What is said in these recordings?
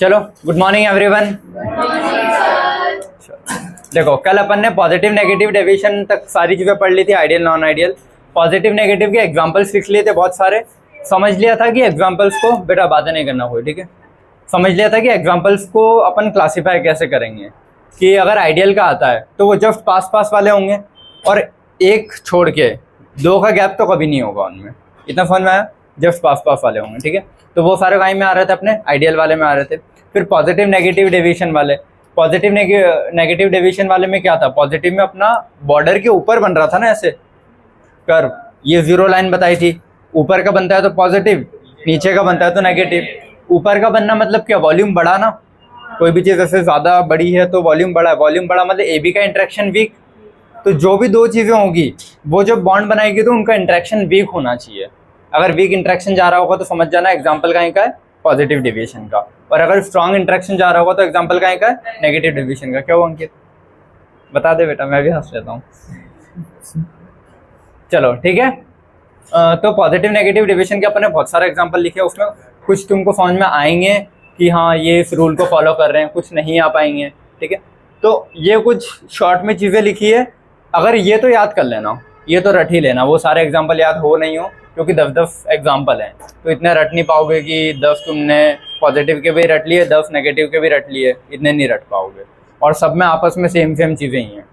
चलो good morning everyone. देखो कल अपन ने पॉजिटिव नेगेटिव डेविएशन तक सारी चीज़ें पढ़ ली थी, ideal non ideal. Positive negative के एग्जांपल्स लिख लिए थे बहुत सारे। समझ लिया था कि एग्जांपल्स को, बेटा बातें नहीं करना कोई, ठीक है। समझ लिया था कि एग्जांपल्स को अपन क्लासीफाई कैसे करेंगे, कि अगर आइडियल का आता है तो वो जस्ट पास पास वाले होंगे और एक छोड़ के दो का गैप तो कभी नहीं होगा उनमें। इतना समझ में आया? जस्ट पास पास वाले होंगे, ठीक है। तो वो सारे कहीं में आ रहे थे, अपने आइडियल वाले में आ रहे थे। फिर पॉजिटिव नेगेटिव डेविएशन वाले, पॉजिटिव नेगेटिव डेविएशन वाले में क्या था, पॉजिटिव में अपना बॉर्डर के ऊपर बन रहा था ना ऐसे कर्व, ये जीरो लाइन बताई थी। ऊपर का बनता है तो पॉजिटिव, नीचे का बनता है तो नेगेटिव। ऊपर का बनना मतलब क्या, वॉल्यूम बढ़ा ना, कोई भी चीज़ ऐसे ज़्यादा बड़ी है तो वॉल्यूम बढ़ा, वॉल्यूम बढ़ा मतलब ए बी का इंट्रैक्शन वीक। तो जो भी दो चीज़ें होगी वो जब बॉन्ड बनाएगी तो उनका इंट्रैक्शन वीक होना चाहिए। अगर वीक इंट्रैक्शन जा रहा होगा तो समझ जाना एग्जाम्पल कहीं का है, पॉजिटिव डेविएशन का। और अगर स्ट्रॉन्ग इंट्रैक्शन जा रहा होगा तो एग्जाम्पल कहीं का है, नेगेटिव डेविएशन का। क्या हुआ अंकित, बता दे बेटा, मैं भी हंस लेता हूँ। चलो ठीक है। तो पॉजिटिव नेगेटिव डेविएशन के अपने बहुत सारे एग्जाम्पल लिखे, उसमें कुछ तुमको समझ में आएंगे कि हाँ ये इस रूल को फॉलो कर रहे हैं, कुछ नहीं आ पाएंगे, ठीक है। तो ये कुछ शॉर्ट में चीज़ें लिखी है, अगर ये तो याद कर लेना, ये तो रट ही लेना। वो सारे एग्जाम्पल याद हो नहीं हो क्योंकि 10-10 एग्जाम्पल हैं, तो इतने रट नहीं पाओगे कि 10 तुमने पॉजिटिव के भी रट लिए, 10 नेगेटिव के भी रट लिए, इतने नहीं रट पाओगे। और सब में आपस में सेम चीज़ें ही हैं।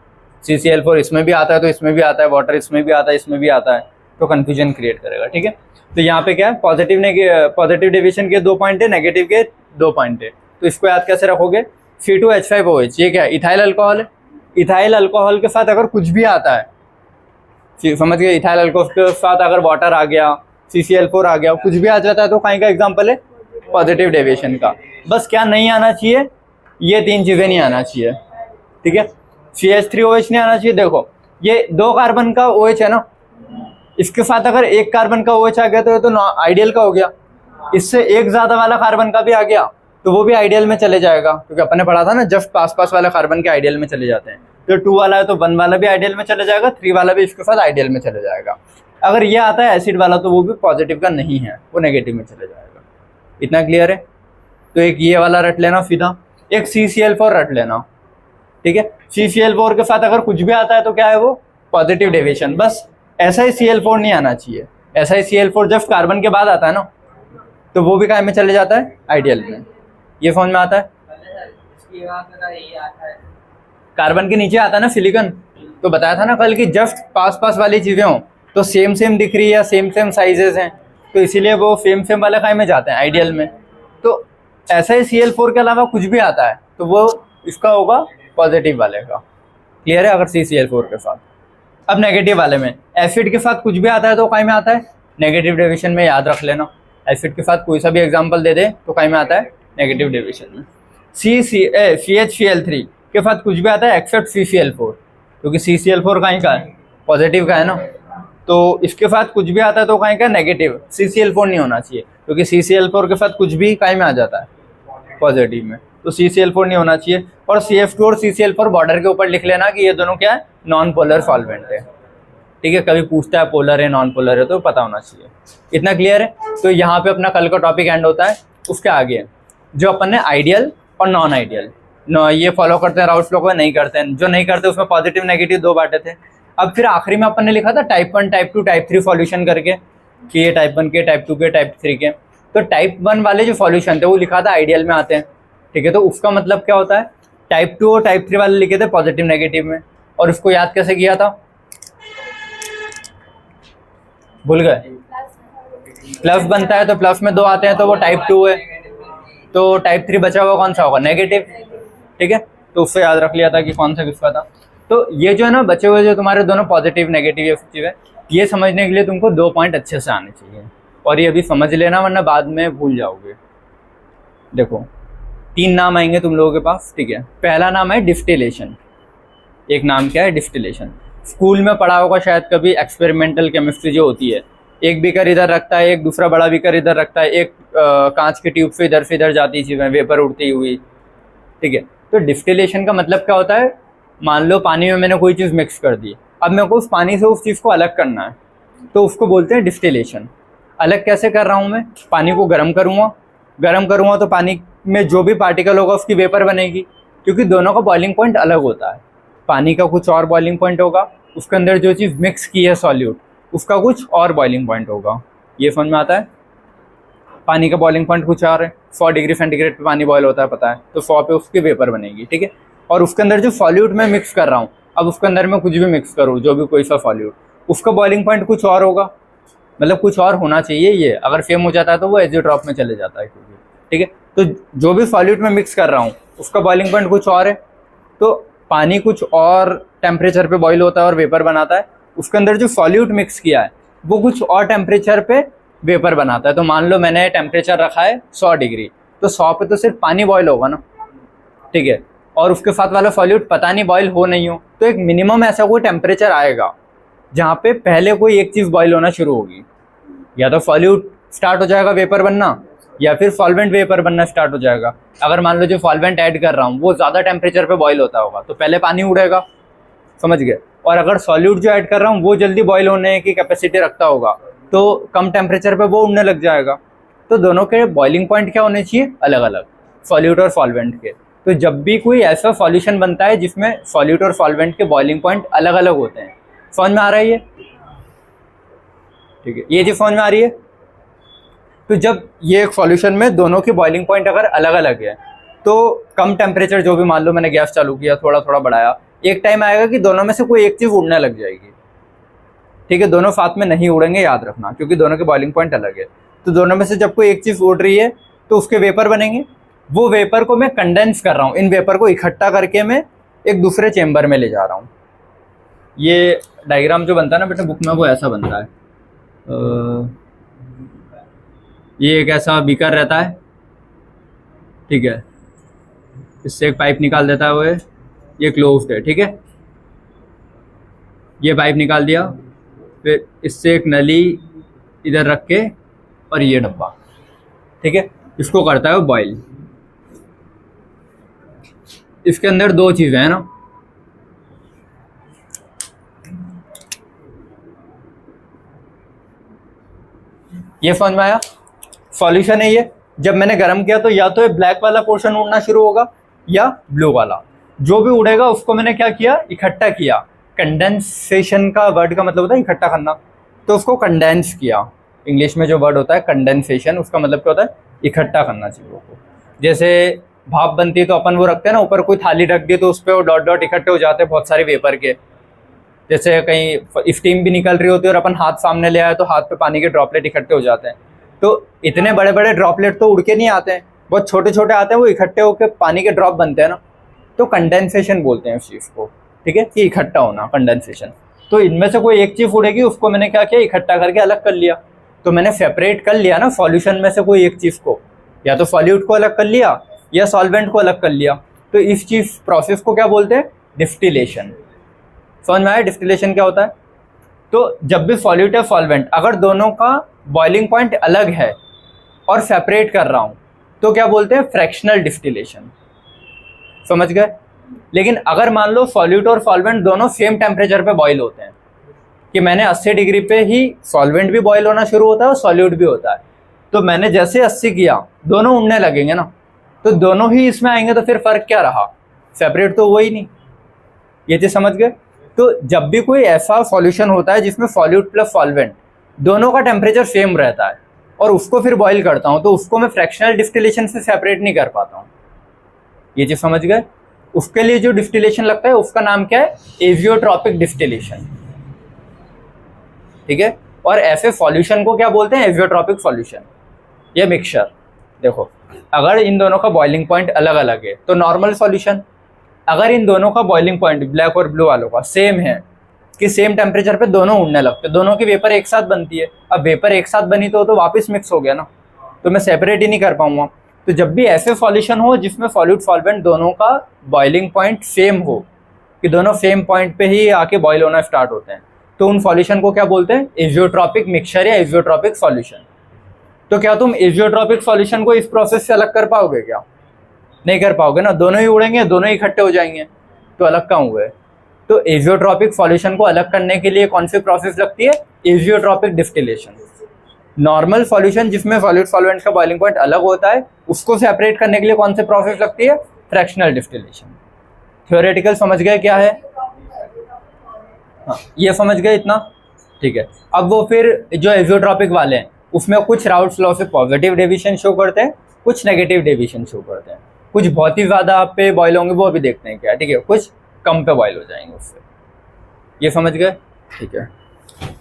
CCl4 इसमें भी आता है तो इसमें भी आता है, वाटर इसमें भी आता है, इसमें भी आता है, तो कन्फ्यूजन क्रिएट करेगा, ठीक है। तो यहाँ पे क्या है, पॉजिटिव डेविएशन के 2 पॉइंट है, नेगेटिव के 2 पॉइंट है। तो इसको याद कैसे रखोगे, C2H5OH, ये क्या है, इथाइल अल्कोहल है। इथाइल अल्कोहल के साथ अगर कुछ भी आता है, समझ गए, इथाइल अल्कोहल के साथ अगर वाटर आ गया, CCl4 आ गया, कुछ भी आ जाता है तो कहीं का एग्जाम्पल है, पॉजिटिव डेविएशन का। बस क्या नहीं आना चाहिए, ये 3 चीज़ें नहीं आना चाहिए, ठीक है। CH3OH नहीं आना चाहिए। देखो ये 2 कार्बन का OH है ना, इसके साथ अगर 1 कार्बन का OH आ गया तो ये तो आइडियल का हो गया। इससे एक ज़्यादा वाला कार्बन का भी आ गया तो वो भी आइडियल में चले जाएगा, क्योंकि अपने पढ़ा था ना जस्ट पास पास वाले कार्बन के आइडियल में चले जाते हैं। तो 2 वाला है तो 1 वाला भी आइडियल में चले जाएगा, 3 वाला भी इसके साथ आइडियल में चले जाएगा। अगर ये आता है एसिड वाला तो वो भी पॉजिटिव का नहीं है, वो नेगेटिव में चले जाएगा। इतना क्लियर है? तो एक ये वाला रट लेना सीधा, एक CCl4 रट लेना, ठीक है। CCl4 के साथ अगर कुछ भी आता है तो क्या है वो, पॉजिटिव डेविएशन। बस ऐसा ही CL4 नहीं आना चाहिए, ऐसा ही CL4 जब कार्बन के बाद आता है ना तो वो भी काय में चले जाता है, आइडियल में। ये समझ में आता है? कार्बन के नीचे आता है ना सिलिकॉन, तो बताया था ना कल कि जस्ट पास पास वाली चीज़ें हों तो सेम दिख रही है, सेम साइजेस हैं, तो इसीलिए वो सेम वाले काय में जाते हैं, आइडियल में। तो ऐसा ही CL4 के अलावा कुछ भी आता है तो वो इसका होगा पॉजिटिव वाले का। क्लियर है? अगर CCl4 के साथ। अब नेगेटिव वाले में एसिड के साथ कुछ भी आता है तो काय में आता है, नेगेटिव डेविएशन में। याद रख लेना, एसिड के साथ कोई सा भी एग्जाम्पल दे दे तो काय में आता है, नेगेटिव डेविएशन में। CHCl3 के साथ कुछ भी आता है एक्सेप्ट CCl4, क्योंकि CCl4 कहीं का है, पॉजिटिव का है ना, तो इसके साथ कुछ भी आता है तो कहीं का नेगेटिव। CCl4 नहीं होना चाहिए क्योंकि CCl4 के साथ कुछ भी कहीं में आ जाता है, पॉजिटिव में, तो CCl4 नहीं होना चाहिए। और CF2 और CCl4 बॉर्डर के ऊपर लिख लेना कि ये दोनों क्या है, नॉन पोलर सॉल्वेंट है, ठीक है। कभी पूछता है पोलर है नॉन पोलर है तो पता होना चाहिए। इतना क्लियर है? तो यहाँ पे अपना कल का टॉपिक एंड होता है। उसके आगे जो अपन ने आइडियल और नॉन आइडियल ये फॉलो करते हैं, राउट फ्लो को नहीं करते हैं, जो नहीं करते उसमें पॉजिटिव नेगेटिव 2 बांटे थे। अब फिर आखिरी में अपन ने लिखा था टाइप 1 टाइप 2 टाइप 3 सॉल्यूशन करके, कि ये टाइप 1 के, टाइप 2 के, टाइप 3 के। तो टाइप 1 वाले जो सॉल्यूशन थे वो लिखा था आइडियल में आते हैं, ठीक है। तो उसका मतलब क्या होता है, टाइप 2 और टाइप 3 वाले लिखे थे पॉजिटिव नेगेटिव में। और उसको याद कैसे किया था, भूल गए? प्लस बनता है तो प्लस में 2 आते हैं तो वो टाइप 2 है, तो टाइप 3 बचा हुआ कौन सा होगा, नेगेटिव, ठीक है। तो उससे याद रख लिया था कि कौन सा किसका था। तो ये जो है ना बचे हुए जो तुम्हारे दोनों पॉजिटिव नेगेटिव ये चीज़ें, ये समझने के लिए तुमको 2 पॉइंट अच्छे से आने चाहिए, और ये अभी समझ लेना वरना बाद में भूल जाओगे। देखो 3 नाम आएंगे तुम लोगों के पास, ठीक है। पहला नाम है डिस्टिलेशन। एक नाम क्या है, डिस्टिलेशन। स्कूल में पढ़ा होगा शायद कभी, एक्सपेरिमेंटल केमिस्ट्री जो होती है, एक बीकर इधर रखता है, एक दूसरा बड़ा बीकर इधर रखता है, एक कांच की ट्यूब से इधर जाती चीज़ें, वेपर उड़ती हुई, ठीक है। तो डिस्टिलेशन का मतलब क्या होता है, मान लो पानी में मैंने कोई चीज़ मिक्स कर दी, अब मेरे को उस पानी से उस चीज़ को अलग करना है, तो उसको बोलते हैं डिस्टिलेशन। अलग कैसे कर रहा हूँ मैं, पानी को गर्म करूँगा तो पानी में जो भी पार्टिकल होगा उसकी वेपर बनेगी, क्योंकि दोनों का बॉइलिंग पॉइंट अलग होता है। पानी का कुछ और बॉइलिंग पॉइंट होगा, उसके अंदर जो चीज़ मिक्स की है सॉल्यूट उसका कुछ और बॉइलिंग पॉइंट होगा। ये समझ में आता है? पानी का बॉइलिंग पॉइंट कुछ और है, 100 डिग्री सेंटीग्रेड पे पानी बॉयल होता है पता है, तो 100 पे उसकी वेपर बनेगी, ठीक है। और उसके अंदर जो सॉल्यूट मैं मिक्स कर रहा हूँ, अब उसके अंदर मैं कुछ भी मिक्स करूँ, जो भी कोई सा सॉल्यूट, उसका बॉइलिंग पॉइंट कुछ और होगा, मतलब कुछ और होना चाहिए। ये अगर सेम हो जाता है तो वो एजियोट्रॉप में चले जाता है, क्योंकि ठीक है। तो जो भी सॉल्यूट मैं मिक्स कर रहा हूँ उसका बॉइलिंग पॉइंट कुछ और है, तो पानी कुछ और टेम्परेचर पे बॉईल होता है और वेपर बनाता है, उसके अंदर जो सॉल्यूट मिक्स किया है वो कुछ और टेम्परेचर पे वेपर बनाता है। तो मान लो मैंने टेम्परेचर रखा है 100 डिग्री, तो 100 पे तो सिर्फ पानी बॉयल होगा ना, ठीक है, और उसके साथ वाला सॉल्यूट पता नहीं बॉयल हो नहीं हो, तो एक मिनिमम ऐसा कोई टेम्परेचर आएगा जहाँ पे पहले कोई एक चीज़ बॉयल होना शुरू होगी, या तो सॉल्यूट स्टार्ट हो जाएगा वेपर बनना, या फिर सॉल्वेंट वेपर बनना स्टार्ट हो जाएगा। अगर मान लो जो सॉल्वेंट ऐड कर रहा हूँ वो ज़्यादा टेम्परेचर पे बॉयल होता होगा तो पहले पानी उड़ेगा, समझ गए। और अगर सॉल्यूट जो ऐड कर रहा हूँ वो जल्दी बॉयल होने की कैपेसिटी रखता होगा तो कम टेम्परेचर पे वो उड़ने लग जाएगा। तो दोनों के बॉइलिंग पॉइंट क्या होने चाहिए? अलग अलग, सॉल्यूट और सॉल्वेंट के। तो जब भी कोई ऐसा सॉल्यूशन बनता है जिसमें सॉल्यूट और सॉल्वेंट के बॉइलिंग पॉइंट अलग अलग होते हैं, समझ में आ रहा है ये? ठीक है, ये चीज़ समझ में आ रही है? तो जब ये एक सॉल्यूशन में दोनों के बॉइलिंग पॉइंट अगर अलग अलग है तो कम टेम्परेचर जो भी, मान लो मैंने गैस चालू किया, थोड़ा थोड़ा बढ़ाया, एक टाइम आएगा कि दोनों में से कोई एक चीज़ उड़ने लग जाएगी, ठीक है। दोनों साथ में नहीं उड़ेंगे, याद रखना, क्योंकि दोनों के बॉइलिंग पॉइंट अलग है। तो दोनों में से जब कोई एक चीज़ उड़ रही है तो उसके वेपर बनेंगे, वो वेपर को मैं कंडेंस कर रहा हूँ, इन वेपर को इकट्ठा करके मैं एक दूसरे चेम्बर में ले जा रहा हूँ। ये डायग्राम जो बनता है ना बेटा बुक में, वो ऐसा बनता है। ये एक ऐसा बीकर रहता है, ठीक है, इससे एक पाइप निकाल देता है वो, ये क्लोज्ड है, ठीक है। ये पाइप निकाल दिया, फिर इससे एक नली इधर रख के, और ये डब्बा, ठीक है, इसको करता है बॉयल। इसके अंदर दो चीज़ें हैं ना, ये समझ में आया? सॉल्यूशन है ये। जब मैंने गर्म किया तो या तो ये ब्लैक वाला पोर्शन उड़ना शुरू होगा या ब्लू वाला, जो भी उड़ेगा उसको मैंने क्या किया? इकट्ठा किया। कंडेंसेशन का वर्ड का मतलब होता है इकट्ठा करना, तो उसको कंडेंस किया। इंग्लिश में जो वर्ड होता है कंडेंसेशन, उसका मतलब क्या होता है? इकट्ठा करना चीज़ों को। जैसे भाप बनती है तो अपन वो रखते हैं ना, ऊपर कोई थाली रख दी तो उस पर वो डॉट डॉट इकट्ठे हो जाते हैं बहुत सारे वेपर के। जैसे कहीं स्टीम भी निकल रही होती है और अपन हाथ सामने ले आए तो हाथ पे पानी के ड्रॉपलेट इकट्ठे हो जाते हैं। तो इतने बड़े बड़े ड्रॉपलेट तो उड़ के नहीं आते हैं, बहुत छोटे छोटे आते हैं, वो इकट्ठे होकर पानी के ड्रॉप बनते हैं ना, तो कंडेंसेशन बोलते हैं उस चीज़ को, ठीक है, कि इकट्ठा होना, कंडेंसेशन। तो इनमें से कोई एक चीज़ उड़ेगी, उसको मैंने क्या किया? इकट्ठा करके अलग कर लिया। तो मैंने सेपरेट कर लिया ना सॉल्यूशन में से कोई एक चीज़ को, या तो सॉल्यूट को अलग कर लिया या सॉल्वेंट को अलग कर लिया। तो इस चीज़ प्रोसेस को क्या बोलते हैं? डिस्टिलेशन। समझ में आया डिस्टिलेशन क्या होता है? तो जब भी सॉल्यूट या सॉल्वेंट अगर दोनों का बॉइलिंग पॉइंट अलग है और सेपरेट कर रहा हूँ तो क्या बोलते हैं? Fractional distillation. समझ गए? लेकिन अगर मान लो सॉल्यूट और सॉल्वेंट दोनों सेम टेम्परेचर पे बॉईल होते हैं, कि मैंने 80 डिग्री पे ही सॉल्वेंट भी बॉईल होना शुरू होता है और सॉल्यूट भी होता है, तो मैंने जैसे 80 किया दोनों उड़ने लगेंगे ना, तो दोनों ही इसमें आएंगे, तो फिर फ़र्क क्या रहा? सेपरेट तो हुआ ही नहीं। ये चीज़ समझ गए? तो जब भी कोई ऐसा सॉल्यूशन होता है जिसमें सॉल्यूट प्लस सॉल्वेंट दोनों का टेम्परेचर सेम रहता है और उसको फिर बॉईल करता हूँ, तो उसको मैं फ्रैक्शनल डिस्टिलेशन से सेपरेट नहीं कर पाता हूँ। ये चीज़ समझ गए? उसके लिए जो डिस्टिलेशन लगता है उसका नाम क्या है? एजियोट्रॉपिक डिस्टिलेशन, ठीक है। और ऐसे सॉल्यूशन को क्या बोलते हैं? एजियोट्रॉपिक सॉल्यूशन या मिक्सचर। देखो, अगर इन दोनों का बॉइलिंग पॉइंट अलग अलग है तो नॉर्मल सॉल्यूशन। अगर इन दोनों का बॉइलिंग पॉइंट ब्लैक और ब्लू वालों का सेम है, कि सेम टेम्परेचर पे दोनों उड़ने लगते, दोनों की वेपर एक साथ बनती है, अब वेपर एक साथ बनी तो वापस मिक्स हो गया ना, तो मैं सेपरेट ही नहीं कर पाऊंगा। तो जब भी ऐसे सॉल्यूशन हो जिसमें सॉल्यूट सॉल्वेंट दोनों का बॉइलिंग पॉइंट सेम हो, कि दोनों सेम पॉइंट पे ही आके बॉयल होना स्टार्ट होते हैं, तो उन सॉल्यूशन को क्या बोलते हैं? एजियोट्रॉपिक मिक्सचर या एजियोट्रॉपिक सॉल्यूशन। तो क्या तुम एजियोट्रॉपिक सॉल्यूशन को इस प्रोसेस से अलग कर पाओगे क्या? नहीं कर पाओगे ना, दोनों ही उड़ेंगे, दोनों ही इकट्ठे हो जाएंगे, तो अलग कहाँ हुए? तो एजियोट्रॉपिक सॉल्यूशन को अलग करने के लिए कौन सी प्रोसेस लगती है? Azeotropic distillation. नॉर्मल सॉल्यूशन जिसमें सॉलिड सॉल्वेंट का बॉइलिंग पॉइंट अलग होता है, उसको सेपरेट करने के लिए कौन सी प्रोसेस लगती है? Fractional distillation. थ्योरेटिकल समझ गए क्या है? हाँ, ये समझ गए इतना? ठीक है। अब वो फिर जो एजियोट्रॉपिक वाले हैं उसमें कुछ राउल्ट्स लॉ से पॉजिटिव डेविएशन शो करते हैं, कुछ नेगेटिव डेविएशन शो करते हैं। कुछ बहुत ही ज़्यादा आप पे बॉयल होंगे, वो अभी देखते हैं क्या, ठीक है। कुछ कम पे बॉयल हो जाएंगे उससे। ये समझ गए? ठीक है,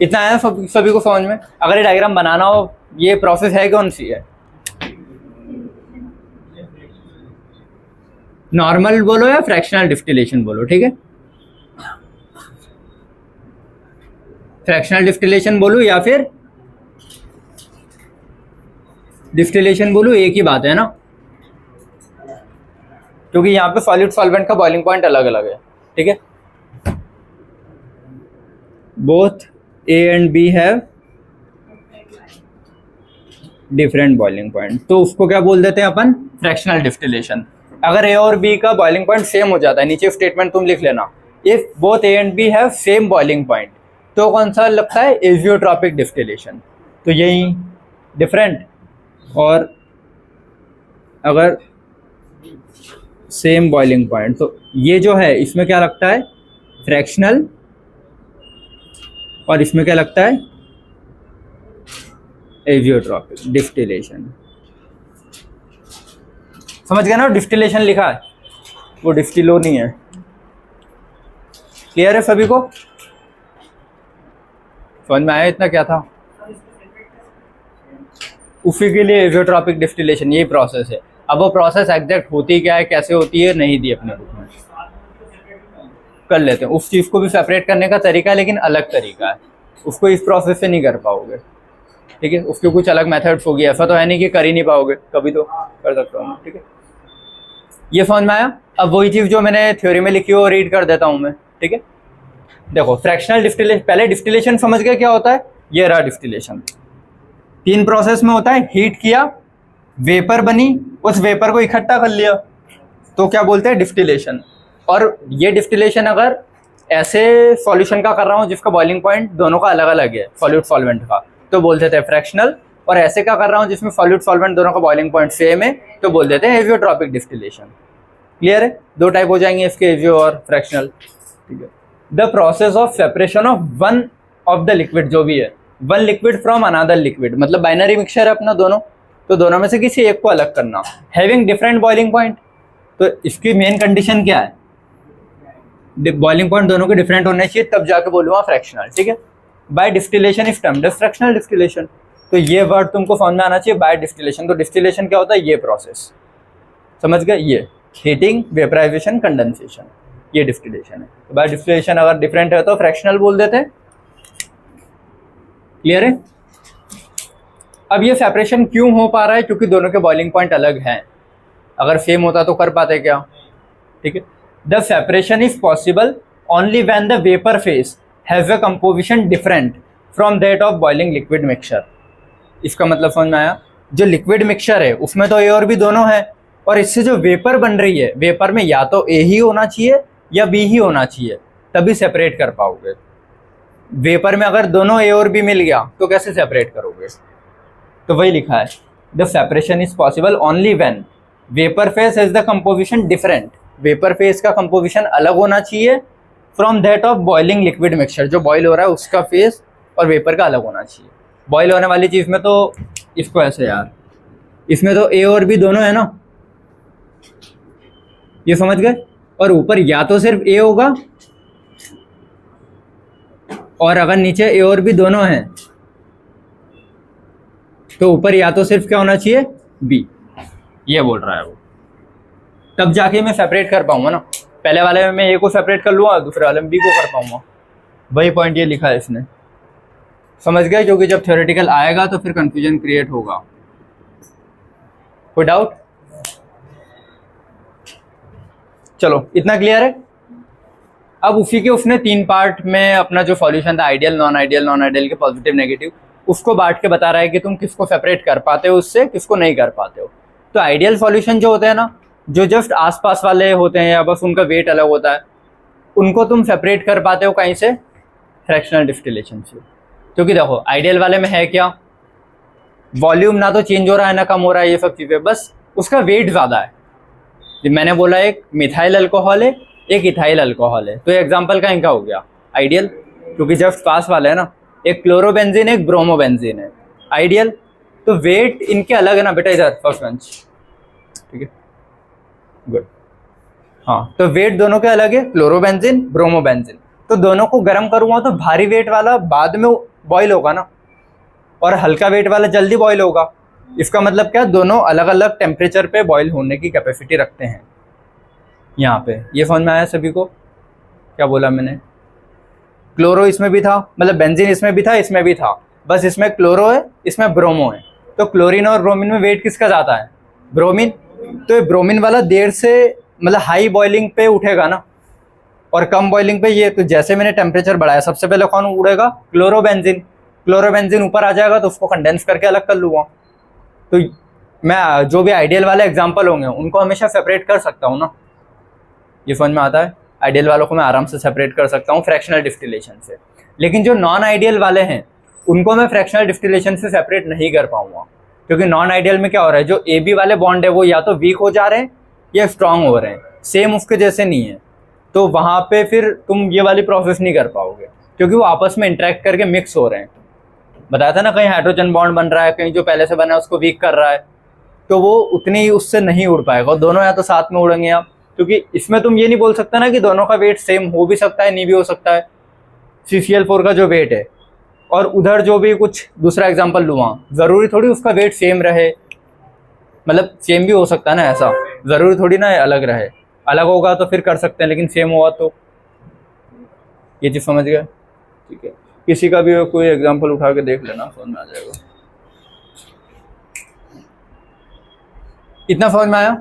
इतना आया सभी को समझ में? अगर ये डायग्राम बनाना हो, ये प्रोसेस है कौन सी है? नॉर्मल बोलो या फ्रैक्शनल डिस्टिलेशन बोलो, ठीक है। फ्रैक्शनल डिस्टिलेशन बोलूं या फिर डिस्टिलेशन बोलूं, एक ही बात है ना, क्योंकि यहाँ पे सॉलिड सॉल्वेंट का बॉइलिंग पॉइंट अलग अलग है, ठीक है। Both A and B have different boiling point, तो उसको क्या बोल देते हैं अपन? Fractional distillation. अगर ए और बी का बॉइलिंग पॉइंट सेम हो जाता है, नीचे स्टेटमेंट तुम लिख लेना, if both A and B have same boiling point, तो कौन सा लगता है? Azeotropic distillation. तो यही डिफरेंट, और अगर सेम बॉइलिंग पॉइंट, तो ये जो है इसमें क्या लगता है? फ्रैक्शनल, और इसमें क्या लगता है? Azeotropic distillation. समझ गया ना? डिस्टिलेशन लिखा है, वो डिस्टिलो नहीं है। क्लियर है सभी को? समझ में आया इतना क्या था? उसी के लिए एजियोट्रॉपिक डिस्टिलेशन यही प्रोसेस है। अब वो प्रोसेस एग्जैक्ट होती क्या है, कैसे होती है, नहीं दी अपने बुक में, कर लेते हैं। उस चीज़ को भी सेपरेट करने का तरीका है, लेकिन अलग तरीका है, उसको इस प्रोसेस से नहीं कर पाओगे, ठीक है। उसके कुछ अलग मेथड्स होगी, ऐसा तो है नहीं कि कर ही नहीं पाओगे, कभी तो कर सकता हूँ, ठीक है। ये समझ में आया? अब वही चीज़ जो मैंने थ्योरी में लिखी हो रीड कर देता हूँ मैं, ठीक है। देखो, फ्रैक्शनल डिस्टिलेशन, पहले डिस्टिलेशन समझ गए क्या होता है? ये रहा डिस्टिलेशन। 3 प्रोसेस में होता है। हीट किया, वेपर बनी, उस वेपर को इकट्ठा कर लिया, तो क्या बोलते हैं? डिस्टिलेशन। और ये डिस्टिलेशन अगर ऐसे सॉल्यूशन का कर रहा हूँ जिसका बॉइलिंग पॉइंट दोनों का अलग अलग है, सॉलिड सॉल्वेंट का, तो बोल देते हैं फ्रैक्शनल। और ऐसे का कर रहा हूँ जिसमें सॉलिड सॉल्वेंट दोनों का बॉइलिंग पॉइंट सेम है, तो बोल देते हैं एजियोट्रॉपिक डिस्टिलेशन। क्लियर है? 2 टाइप हो जाएंगे इसके, एजियो और फ्रैक्शनल, ठीक है। The process of separation of one of the liquid, जो भी है, one liquid from another liquid, मतलब बाइनरी मिक्सचर है अपना दोनों, तो दोनों में से किसी एक को अलग करना, हैविंग डिफरेंट बॉइलिंग पॉइंट। तो इसकी मेन कंडीशन क्या है? बॉइलिंग पॉइंट दोनों के डिफरेंट होने चाहिए, तब जाके बोलूँगा फ्रैक्शनल, ठीक है। By distillation is termed as fractional distillation. तो ये वर्ड तुमको समझ में आना चाहिए, बाय डिस्टिलेशन। तो डिस्टिलेशन क्या होता है? ये प्रोसेस, समझ गए? ये हीटिंग, वेपराइजेशन, कंडेंसेशन, ये डिस्टिलेशन है। तो बाय डिस्टिलेशन अगर डिफरेंट है तो फ्रैक्शनल बोल देते हैं। क्लियर है? अब ये सेपरेशन क्यों हो पा रहा है? क्योंकि दोनों के बॉइलिंग पॉइंट अलग हैं। अगर सेम होता तो कर पाते क्या, ठीक है। The separation is possible only when the vapour face has a composition different from that of boiling liquid mixture. इसका मतलब समझ में आया? जो लिक्विड मिक्सचर है उसमें तो ए और बी दोनों है, और इससे जो वेपर बन रही है, वेपर में या तो ए ही होना चाहिए या बी ही होना चाहिए, तभी सेपरेट कर पाओगे। वेपर में अगर दोनों ए और बी मिल गया तो कैसे सेपरेट करोगे? तो वही लिखा है, the separation is possible only when vapour face has the composition different. Vapour face का कंपोजिशन अलग होना चाहिए from that of boiling liquid mixture. जो बॉयल हो रहा है उसका फेस और वेपर का अलग होना चाहिए। बॉयल होने वाली चीज़ में तो इसको ऐसे यार, इसमें तो ए और बी दोनों है ना, ये समझ गए। और ऊपर या तो सिर्फ ए होगा, और अगर नीचे ए और बी दोनों हैं तो ऊपर या तो सिर्फ क्या होना चाहिए? बी। ये बोल रहा है वो, तब जाके मैं सेपरेट कर पाऊंगा ना। पहले वाले में मैं ए को सेपरेट कर लूँगा, दूसरे वाले में बी को कर पाऊंगा। वही पॉइंट ये लिखा है इसने, समझ गए? क्योंकि जब थ्योरेटिकल आएगा तो फिर कंफ्यूजन क्रिएट होगा। कोई डाउट? चलो, इतना क्लियर है। अब उसी के उसने 3 पार्ट में अपना जो सॉल्यूशन था, ideal, non ideal, non ideal के पॉजिटिव नेगेटिव, उसको बांट के बता रहा है कि तुम किसको सेपरेट कर पाते हो उससे, किसको नहीं कर पाते हो। तो आइडियल सॉल्यूशन जो होते हैं ना, जो जस्ट आसपास वाले होते हैं या बस उनका वेट अलग होता है, उनको तुम सेपरेट कर पाते हो कहीं से? फ्रैक्शनल डिस्टिलेशन से। क्योंकि देखो, आइडियल वाले में है क्या? वॉल्यूम ना तो चेंज हो रहा है ना कम हो रहा है, ये सब चीज़ें, बस उसका वेट ज़्यादा है। मैंने बोला एक मिथाइल अल्कोहल है, एक इथाइल अल्कोहल है, तो ये एग्जाम्पल का इनका हो गया आइडियल, क्योंकि जस्ट पास वाला है ना। एक क्लोरोबेंजीन, एक ब्रोमोबेंजीन है, आइडियल। तो वेट इनके अलग है ना बेटा, इधर फर्स्ट बेंच, ठीक है, गुड। हाँ, तो वेट दोनों के अलग है, क्लोरोबेंजीन, ब्रोमोबेंजीन। तो दोनों को गर्म करूँगा तो भारी वेट वाला बाद में बॉयल होगा ना, और हल्का वेट वाला जल्दी बॉयल होगा। इसका मतलब क्या, दोनों अलग अलग टेम्परेचर पे बॉयल होने की कैपेसिटी रखते हैं। यहाँ पे ये समझ में आया सभी को? क्या बोला मैंने? क्लोरो इसमें भी था, मतलब बेंजीन इसमें भी था, इसमें भी था, बस इसमें क्लोरो है, इसमें ब्रोमो है। तो क्लोरीन और ब्रोमीन में वेट किसका ज़्यादा है? ब्रोमीन। तो ये ब्रोमीन वाला देर से, मतलब हाई बॉइलिंग पे उठेगा ना, और कम बॉइलिंग पे ये। तो जैसे मैंने टेम्परेचर बढ़ाया, सबसे पहले कौन उड़ेगा? क्लोरोबेंजीन। क्लोरोबेंजीन ऊपर आ जाएगा तो उसको कंडेंस करके अलग कर लूँगा। तो मैं जो भी आइडियल वाले एग्जाम्पल होंगे उनको हमेशा सेपरेट कर सकता हूँ ना, ये समझ में आता है? आइडियल वालों को मैं आराम से सेपरेट कर सकता हूँ फ्रैक्शनल डिस्टिलेशन से। लेकिन जो नॉन आइडियल वाले हैं उनको मैं फ्रैक्शनल डिस्टिलेशन से सेपरेट नहीं कर पाऊंगा, क्योंकि नॉन आइडियल में क्या हो रहा है, जो ए बी वाले बॉन्ड है वो या तो वीक हो जा रहे हैं या स्ट्रांग हो रहे हैं, सेम उसके जैसे नहीं है। तो वहाँ पे फिर तुम ये वाली प्रोसेस नहीं कर पाओगे, क्योंकि वो आपस में इंटरेक्ट करके मिक्स हो रहे हैं। बताया था ना, कहीं हाइड्रोजन बॉन्ड बन रहा है, कहीं जो पहले से बना है उसको वीक कर रहा है, तो वो उतनी उससे नहीं उड़ पाएगा। दोनों या तो साथ में उड़ेंगे आप, क्योंकि इसमें तुम ये नहीं बोल सकता ना कि दोनों का वेट सेम हो भी सकता है, नहीं भी हो सकता है। CCl4 का जो वेट है और उधर जो भी कुछ दूसरा एग्जांपल लूँ, ज़रूरी थोड़ी उसका वेट सेम रहे, मतलब सेम भी हो सकता है ना, ऐसा ज़रूरी थोड़ी ना अलग रहे। अलग होगा तो फिर कर सकते हैं, लेकिन सेम होगा तो, ये चीज़ समझ गए? ठीक है, किसी का भी कोई एग्जांपल उठा के देख लेना, समझ में आ जाएगा। इतना समझ में आया?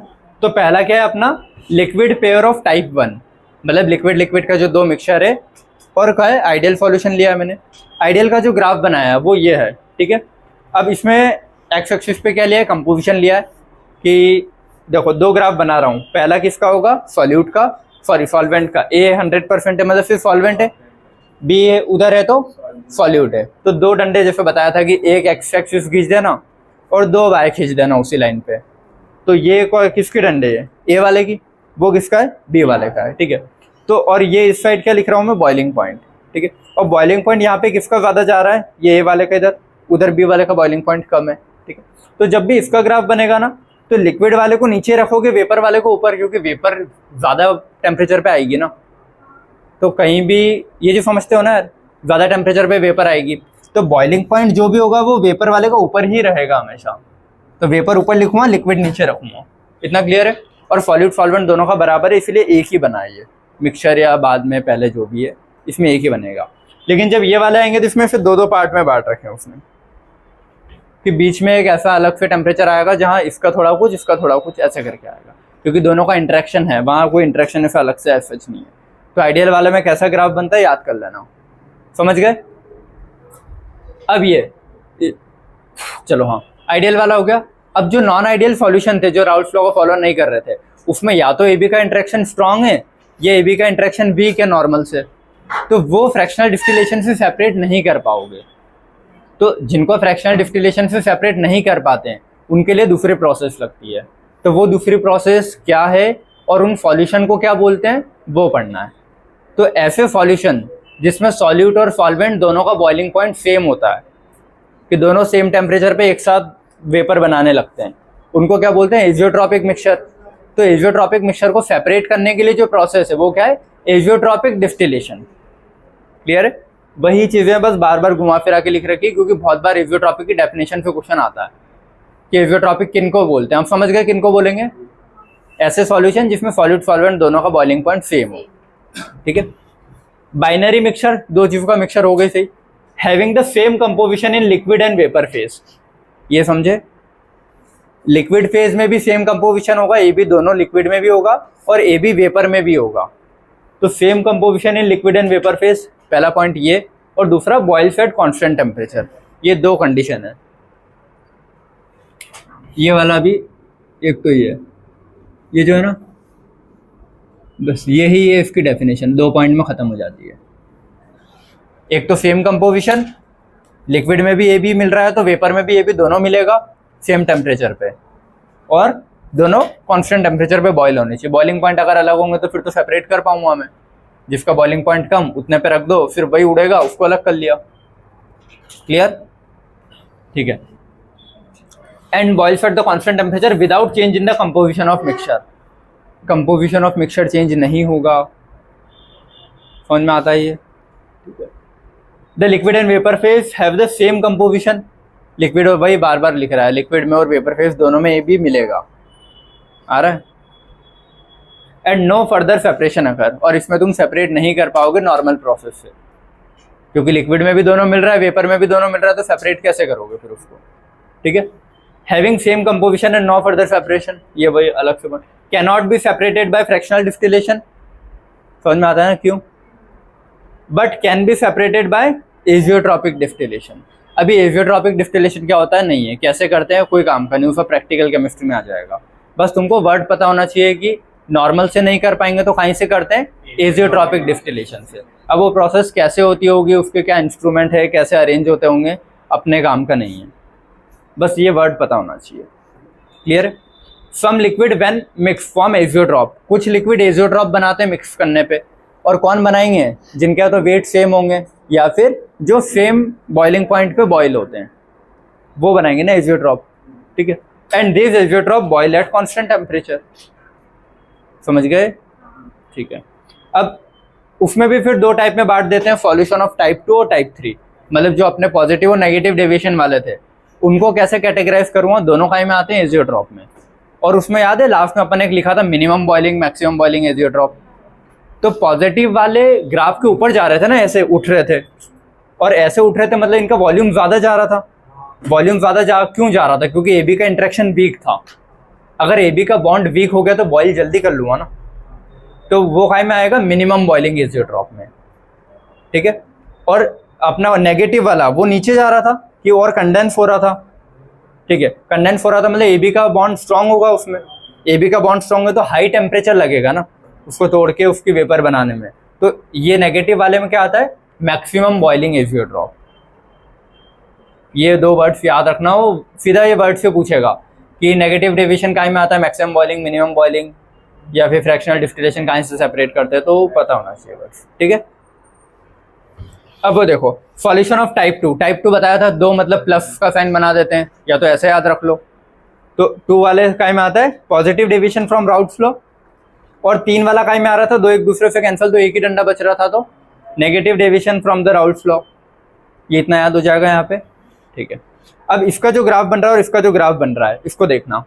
तो पहला क्या है अपना, लिक्विड पेयर ऑफ टाइप 1, मतलब लिक्विड लिक्विड का जो दो मिक्सचर है, और क्या है, आइडियल सॉल्यूशन लिया है मैंने। आइडियल का जो ग्राफ बनाया है वो ये है, ठीक है। अब इसमें एक्स एक्सिस पे क्या लिया है, कंपोजिशन लिया है, कि देखो दो ग्राफ बना रहा हूँ। पहला किसका होगा, सॉल्यूट का, सॉरी सॉल्वेंट का। ए 100% है, मतलब सिर्फ सॉल्वेंट है, बी उधर है तो सॉल्यूट है। तो दो डंडे जैसे बताया था कि एक एक्स एक्सिस खींच देना और दो वाई खींच देना उसी लाइन पे। तो ये किसके डंडे है, ए वाले की, वो किसका है, बी वाले का है, ठीक है। तो और ये इस साइड क्या लिख रहा हूँ मैं, बॉइलिंग पॉइंट, ठीक है। और बॉइलिंग पॉइंट यहाँ पे किसका ज़्यादा जा रहा है, ये ए वाले का इधर, उधर बी वाले का बॉइलिंग पॉइंट कम है, ठीक है। तो जब भी इसका ग्राफ बनेगा ना, तो लिक्विड वाले को नीचे रखोगे, वेपर वाले को ऊपर, क्योंकि वेपर ज़्यादा टेम्परेचर पे आएगी ना। तो कहीं भी ये जो समझते हो ना, ज़्यादा टेम्परेचर पे वेपर आएगी, तो बॉइलिंग पॉइंट जो भी होगा वो वेपर वाले का ऊपर ही रहेगा हमेशा। तो वेपर ऊपर लिखूंगा, लिक्विड नीचे रखूंगा। इतना क्लियर है? और सॉल्यूट सॉल्वेंट दोनों का बराबर है, इसलिए एक ही बना है ये मिक्सचर, या बाद में पहले जो भी है इसमें एक ही बनेगा। लेकिन जब ये वाले आएंगे तो इसमें फिर दो दो पार्ट में बांट रखे हैं उसने, कि बीच में एक ऐसा अलग से टेम्परेचर आएगा जहाँ इसका थोड़ा कुछ, इसका थोड़ा कुछ, ऐसे करके आएगा, क्योंकि दोनों का इंटरेक्शन है, वहाँ कोई इंटरेक्शन ऐसा अलग से एज सच नहीं है। तो आइडियल वाले में कैसा ग्राफ बनता है याद कर लेना, समझ गए? अब ये चलो, हाँ आइडियल वाला हो गया। अब जो नॉन आइडियल सॉल्यूशन थे, जो राउल्स लॉ को फॉलो नहीं कर रहे थे, उसमें या तो ए बी का इंटरेक्शन स्ट्रांग है, या ए बी का इंटरेक्शन वीक है नॉर्मल से, तो वो फ्रैक्शनल डिस्टिलेशन से सेपरेट नहीं कर पाओगे। तो जिनको फ्रैक्शनल डिस्टिलेशन से सेपरेट नहीं कर पाते हैं उनके लिए दूसरी प्रोसेस लगती है। तो वो दूसरी प्रोसेस क्या है और उन सॉल्यूशन को क्या बोलते हैं वो पढ़ना है। तो ऐसे सॉल्यूशन जिसमें सॉल्यूट और सॉल्वेंट दोनों का बॉइलिंग पॉइंट सेम होता है, कि दोनों सेम टेम्परेचर पे एक साथ वेपर बनाने लगते हैं, उनको क्या बोलते हैं, एजियोट्रॉपिक मिक्सचर। तो एजियोट्रॉपिक मिक्सचर को सेपरेट करने के लिए जो प्रोसेस है वो क्या है, एजियोट्रॉपिक डिस्टिलेशन। क्लियर है? वही चीज़ें बस बार बार घुमा फिरा के लिख रखी, क्योंकि बहुत बार एजियोट्रॉपिक की डेफिनेशन पे क्वेश्चन आता है कि एजियोट्रॉपिक किनको बोलते हैं। हम समझ गए किनको बोलेंगे, ऐसे सॉल्यूशन जिसमें सॉल्यूट सॉल्वेंट दोनों का बॉइलिंग पॉइंट सेम हो, ठीक है। बाइनरी मिक्सचर, दो चीज़ों का मिक्सचर हो गई सही, having the same composition in liquid and vapour phase. ये समझे, लिक्विड फेज में भी सेम कंपोजिशन होगा, ए बी दोनों लिक्विड में भी होगा और ए बी वेपर में भी होगा। तो same composition in liquid and vapour phase, पहला पॉइंट ये, और दूसरा बॉइल्स एट कांस्टेंट टेम्परेचर। ये दो कंडीशन है, ये वाला भी एक तो ये जो है ना, बस यही है इसकी डेफिनेशन, 2 पॉइंट में ख़त्म हो जाती है। एक तो सेम कंपोजिशन लिक्विड में भी ए बी मिल रहा है तो वेपर में भी ए बी दोनों मिलेगा सेम टेम्परेचर पे, और दोनों कांस्टेंट टेम्परेचर पे बॉईल होने चाहिए। बॉइलिंग पॉइंट अगर अलग होंगे तो फिर तो सेपरेट कर पाऊंगा मैं, जिसका बॉइलिंग पॉइंट कम उतने पे रख दो, फिर वही उड़ेगा उसको अलग कर लिया। क्लियर? ठीक है। And boils at the constant temperature without change in the composition of mixture. Composition of mixture change नहीं होगा। समझ में आता है ये? ठीक है। The liquid and vapour phase have the same composition. Liquid और वही बार बार लिख रहा है, लिक्विड में और वेपर फेज दोनों में ए बी मिलेगा। आ रहा है? एंड नो फर्दर सेपरेशन अकर, और इसमें तुम सेपरेट नहीं कर पाओगे नॉर्मल प्रोसेस से, क्योंकि लिक्विड में भी दोनों मिल रहा है वेपर में भी दोनों मिल रहा है, तो सेपरेट कैसे करोगे फिर उसको? ठीक है। Having same composition and no further separation, ये वही अलग से can not be separated by fractional distillation. समझ में आता है ना क्यों? But can be separated by azeotropic distillation. अभी एजियोट्रॉपिक डिस्टिलेशन क्या होता है नहीं है, कैसे करते हैं कोई काम का नहीं, उसका प्रैक्टिकल केमिस्ट्री में आ जाएगा। बस तुमको वर्ड पता होना चाहिए कि नॉर्मल से नहीं कर पाएंगे तो कहीं से करते हैं, एजियोट्रॉपिक डिस्टिलेशन से। अब वो प्रोसेस कैसे होती होगी, उसके क्या इंस्ट्रूमेंट है, कैसे अरेंज होते होंगे, अपने काम का नहीं है, बस ये वर्ड पता होना चाहिए। Clear? Some liquid when mix form azeotrope, कुछ लिक्विड एजियोट्रॉप बनाते हैं मिक्स करने पे, और कौन बनाएंगे? जिनके तो वेट सेम होंगे या फिर जो सेम बॉइलिंग पॉइंट पे बॉयल होते हैं वो बनाएंगे ना एजियोट्रॉप। ठीक है। And this azeotrope boil at constant temperature. समझ गए? ठीक है। अब उसमें भी फिर दो टाइप में बांट देते हैं, सॉल्यूशन ऑफ टाइप 2 और टाइप 3। मतलब जो अपने पॉजिटिव और नेगेटिव डेविएशन वाले थे उनको कैसे कैटेगराइज करूँगा, दोनों काई में आते हैं एजियोट्रॉप में। और उसमें याद है लास्ट में अपन एक लिखा था minimum boiling maximum boiling azeotrope. तो पॉजिटिव वाले ग्राफ के ऊपर जा रहे थे ना, ऐसे उठ रहे थे, और ऐसे उठ रहे थे मतलब इनका वॉल्यूम ज्यादा जा रहा था। वॉल्यूम ज्यादा क्यों जा रहा था? क्योंकि AB का इंटरेक्शन वीक था। अगर AB का बॉन्ड वीक हो गया तो बॉइल जल्दी कर लूंगा ना, तो वो काई में आएगा मिनिमम बॉइलिंग एजियोट्रॉप में। ठीक है। और अपना नेगेटिव वाला वो नीचे जा रहा था कि और कंडेंस हो रहा था। ठीक है। कंडेंस हो रहा था मतलब AB का बॉन्ड स्ट्रांग होगा, उसमें AB का बॉन्ड स्ट्रांग है तो हाई टेम्परेचर लगेगा ना उसको तोड़ के उसकी वेपर बनाने में। तो ये नेगेटिव वाले में क्या आता है? Maximum boiling azeotrope. ये दो वर्ड्स याद रखना, हो सीधा ये वर्ड से पूछेगा कि नेगेटिव डेविएशन काहे में आता है, मैक्सिमम बॉइलिंग, मिनिमम बॉइलिंग, या फिर फ्रैक्शनल डिस्टिलेशन काहे से सेपरेट करते हैं, तो पता होना चाहिए बस। ठीक है। अब वो देखो सॉल्यूशन ऑफ टाइप 2। टाइप 2 बताया था, दो मतलब प्लस का साइन बना देते हैं, या तो ऐसे याद रख लो। तो 2 वाले काहे में आता है positive deviation from routes law, और 3 वाला काहे में आ रहा था, दो एक दूसरे से कैंसिल, तो एक ही डंडा बच रहा था, तो negative deviation from the routes law. ये इतना याद हो जाएगा यहाँ पे। ठीक है। अब इसका जो ग्राफ बन रहा है और इसका जो ग्राफ बन रहा है इसको देखना।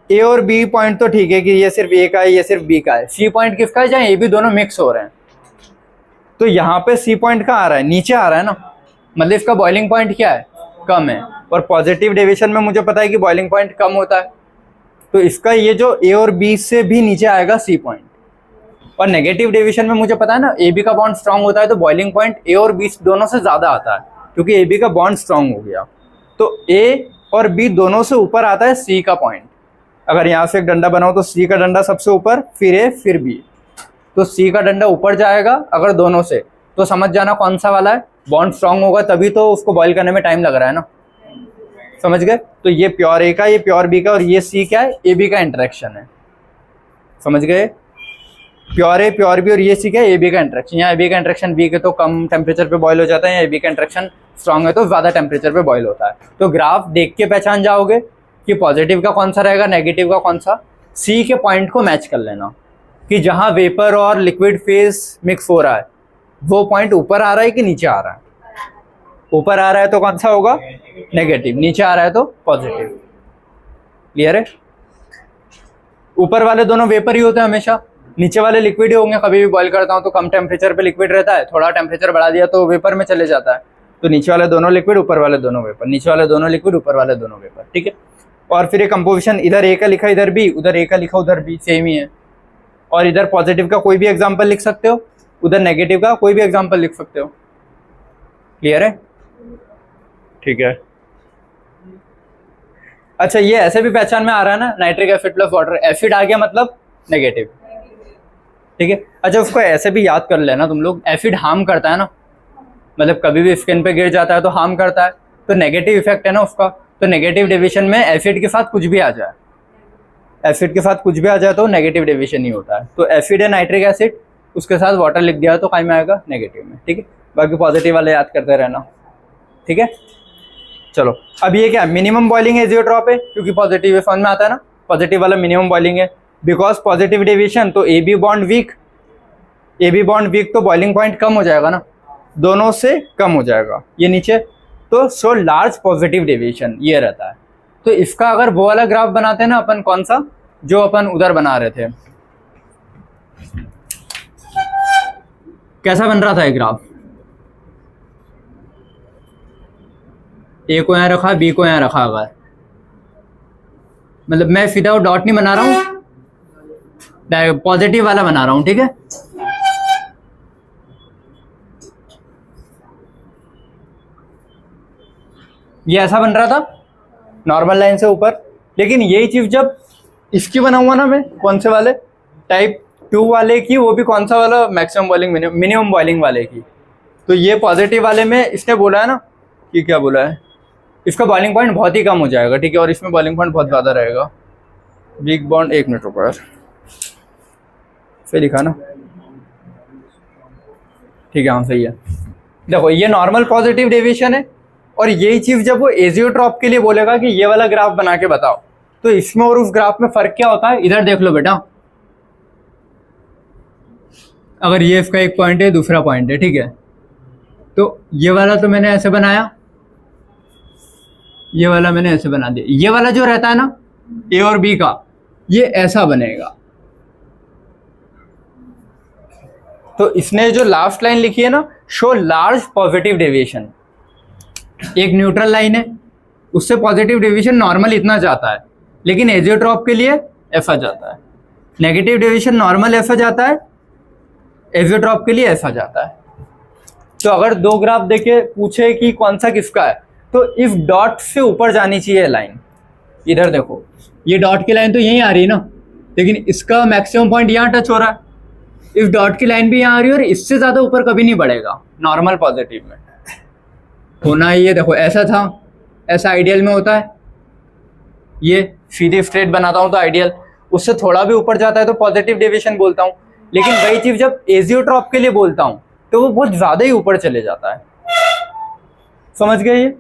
ए और बी पॉइंट तो ठीक है कि ये सिर्फ ए का है, ये सिर्फ बी का है। सी पॉइंट किसका है? जहाँ ए बी दोनों मिक्स हो रहे हैं। तो यहाँ पे सी पॉइंट कहाँ आ रहा है? नीचे आ रहा है ना, मतलब इसका बॉइलिंग पॉइंट क्या है? कम है। और पॉजिटिव डेविएशन में मुझे पता है कि बॉइलिंग पॉइंट कम होता है, तो इसका ये जो ए और बी से भी नीचे आएगा सी पॉइंट। और नेगेटिव डेविएशन में मुझे पता है ना ए बी का बॉन्ड स्ट्रांग होता है, तो बॉइलिंग पॉइंट ए और बी दोनों से ज्यादा आता है, क्योंकि ए बी का बॉन्ड स्ट्रांग हो गया। तो ए और बी दोनों से ऊपर आता है सी का पॉइंट। अगर यहाँ से एक डंडा बनाओ तो सी का डंडा सबसे ऊपर, फिर ए फिर बी, तो सी का डंडा ऊपर जाएगा अगर दोनों से, तो समझ जाना कौन सा वाला है, बॉन्ड स्ट्रांग होगा तभी तो उसको बॉईल करने में टाइम लग रहा है ना। समझ गए? तो ये प्योर ए का, ये प्योर बी का, और ये सी क्या है? ए बी का इंटरेक्शन है। समझ गए? प्योर ए प्योर बी और ये सी क्या है? ए बी का इंटरेक्शन। यहाँ ए बी का इंटरेक्शन वीक है तो कम टेम्परेचर पे बॉईल हो जाता है, या ए बी का इंटरेक्शन स्ट्रांग है तो ज्यादा टेम्परेचर पे बॉईल होता है। तो ग्राफ देख के पहचान जाओगे कि पॉजिटिव का कौन सा रहेगा, नेगेटिव का कौन सा। सी के पॉइंट को मैच कर लेना कि जहां वेपर और लिक्विड फेज मिक्स हो रहा है वो पॉइंट ऊपर आ रहा है कि नीचे आ रहा है। ऊपर आ रहा है तो कौन सा होगा? नेगेटिव। नीचे आ रहा है तो पॉजिटिव। क्लियर है? ऊपर वाले दोनों वेपर ही होते हैं हमेशा, नीचे वाले लिक्विड ही होंगे। कभी भी बॉईल करता हूं तो कम टेम्परेचर पे लिक्विड रहता है, थोड़ा टेम्परेचर बढ़ा दिया तो वेपर में चले जाता है। तो नीचे वाले दोनों लिक्विड, ऊपर वाले दोनों वेपर, नीचे वाले दोनों लिक्विड, ऊपर वाले दोनों वेपर। ठीक है। और फिर ये कंपोजिशन, इधर ए का लिखा इधर बी, उधर ए का लिखा उधर बी, सेम ही है। और इधर पॉजिटिव का कोई भी एग्जाम्पल लिख सकते हो, उधर नेगेटिव का कोई भी एग्जाम्पल लिख सकते हो। क्लियर है? ठीक है। अच्छा, ये ऐसे भी पहचान में आ रहा है ना, nitric acid plus water, acid आ गया मतलब नेगेटिव। ठीक है। अच्छा, उसको ऐसे भी याद कर लेना तुम लोग, एसिड हार्म करता है ना, मतलब कभी भी स्किन पे गिर जाता है तो हार्म करता है, तो नेगेटिव इफेक्ट है ना उसका। तो नेगेटिव डेविएशन में एसिड के साथ कुछ भी आ जाए, एसिड के साथ कुछ भी आ जाए तो नेगेटिव डेविएशन ही होता है। तो एसिड है नाइट्रिक एसिड, उसके साथ वाटर लिख दिया तो काय में आएगा, नेगेटिव में। ठीक है, बाकी पॉजिटिव वाले याद करते रहना। ठीक है, चलो अब ये क्या मिनिमम बॉइलिंग एजियोट्रॉप है, क्योंकि पॉजिटिव समझ में आता है ना, पॉजिटिव वाला मिनिमम बॉइलिंग है। बिकॉज पॉजिटिव डेविएशन तो A B bond weak, A B bond weak तो बॉइलिंग पॉइंट कम हो जाएगा ना, दोनों से कम हो जाएगा ये नीचे, तो शो लार्ज पॉजिटिव डेविएशन ये रहता है। तो इसका अगर वो वाला ग्राफ बनाते हैं ना अपन, कौन सा जो अपन उधर बना रहे थे, कैसा बन रहा था ये ग्राफ, ए को यहाँ रखा, बी को यहाँ रखा, अगर मतलब मैं सीधा डॉट नहीं बना रहा हूँ, पॉजिटिव वाला बना रहा हूँ। ठीक है, ये ऐसा बन रहा था नॉर्मल लाइन से ऊपर, लेकिन यही चीज जब इसकी बना हुआ ना मैं, कौन से वाले टाइप 2 वाले की, वो भी कौन सा वाला मैक्सिमम बॉइलिंग मिनिमम बॉइलिंग वाले की, तो ये पॉजिटिव वाले में इसने बोला है ना कि क्या बोला है, इसका बॉइलिंग पॉइंट बहुत ही कम हो जाएगा। ठीक है, और इसमें बॉइलिंग पॉइंट बहुत ज़्यादा रहेगा। वीक बॉन्ड, 1 मिनट रुको यार, सही लिखा ना, ठीक है हाँ सही है। देखो ये नॉर्मल पॉजिटिव डेविएशन है, और यही चीज जब वो एजियोट्रॉप के लिए बोलेगा कि ये वाला ग्राफ बना के बताओ, तो इसमें और उस ग्राफ में फर्क क्या होता है, इधर देख लो बेटा। अगर ये इसका एक पॉइंट है, दूसरा पॉइंट है, ठीक है, तो ये वाला तो मैंने ऐसे बनाया, ये वाला मैंने ऐसे बना दिया, ये वाला जो रहता है ना ए और बी का, ये ऐसा बनेगा। तो इसने जो लास्ट लाइन लिखी है ना, शो लार्ज पॉजिटिव डेविएशन, एक न्यूट्रल लाइन है, उससे पॉजिटिव डेविएशन नॉर्मल इतना जाता है, लेकिन एजियोट्रॉप के लिए ऐसा जाता है। नेगेटिव डेविएशन नॉर्मल ऐसा जाता है, एजियोट्रॉप के लिए ऐसा जाता है। तो अगर दो ग्राफ देके पूछे कि कौन सा किसका है, तो इस डॉट से ऊपर जानी चाहिए लाइन। इधर देखो, ये डॉट की लाइन तो यहीं आ रही है ना, लेकिन इसका मैक्सिमम पॉइंट यहाँ टच हो रहा है, इस डॉट की लाइन भी यहाँ आ रही है, और इससे ज़्यादा ऊपर कभी नहीं बढ़ेगा नॉर्मल पॉजिटिव में। होना ये देखो ऐसा था, ऐसा आइडियल में होता है, ये सीधे स्ट्रेट बनाता हूँ तो आइडियल, उससे थोड़ा भी ऊपर जाता है तो पॉजिटिव डेविएशन बोलता हूँ। लेकिन वही चीज जब एजियोट्रॉप के लिए बोलता हूँ तो वो बहुत ज्यादा ही ऊपर चले जाता है, समझ गए ये।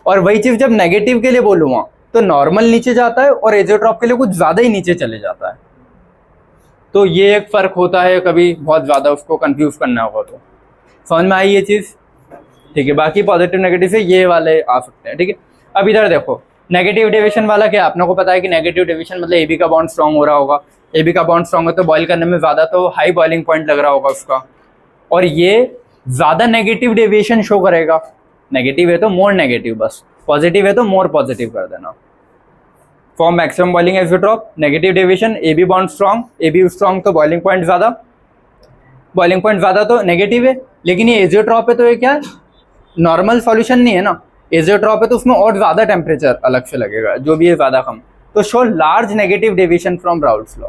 और वही चीज जब नेगेटिव के लिए बोलूँगा तो नॉर्मल नीचे जाता है, और एजियोट्रॉप के लिए कुछ ज्यादा ही नीचे चले जाता है। तो ये एक फर्क होता है, कभी बहुत ज्यादा उसको कंफ्यूज करना होगा तो समझ में आई ये चीज। ठीक है, बाकी पॉजिटिव नेगेटिव से ये वाले आ सकते हैं। ठीक है, अब इधर देखो नेगेटिव डेविएशन वाला क्या, आपने को पता है कि नेगेटिव डेविएशन मतलब ए बी का बॉन्ड स्ट्रॉन्ग हो रहा होगा, ए बी का बॉन्ड स्ट्रॉन्ग है तो बॉइल करने में ज़्यादा तो हाई बॉइलिंग पॉइंट लग रहा होगा उसका, और ये ज़्यादा नेगेटिव डेविएशन शो करेगा। नेगेटिव है तो मोर नेगेटिव, बस पॉजिटिव है तो मोर पॉजिटिव कर देना। For maximum boiling azeotrope, negative deviation, A B bond strong, A B strong तो बॉइलिंग पॉइंट ज़्यादा, बॉइलिंग पॉइंट ज़्यादा तो नेगेटिव है। लेकिन ये एजियोट्रॉप है तो ये क्या नॉर्मल सॉल्यूशन नहीं है ना, एजियोट्रॉप है तो उसमें और ज़्यादा टेम्परेचर अलग से लगेगा, जो भी है ज़्यादा कम। तो show large negative deviation from Raoult's law,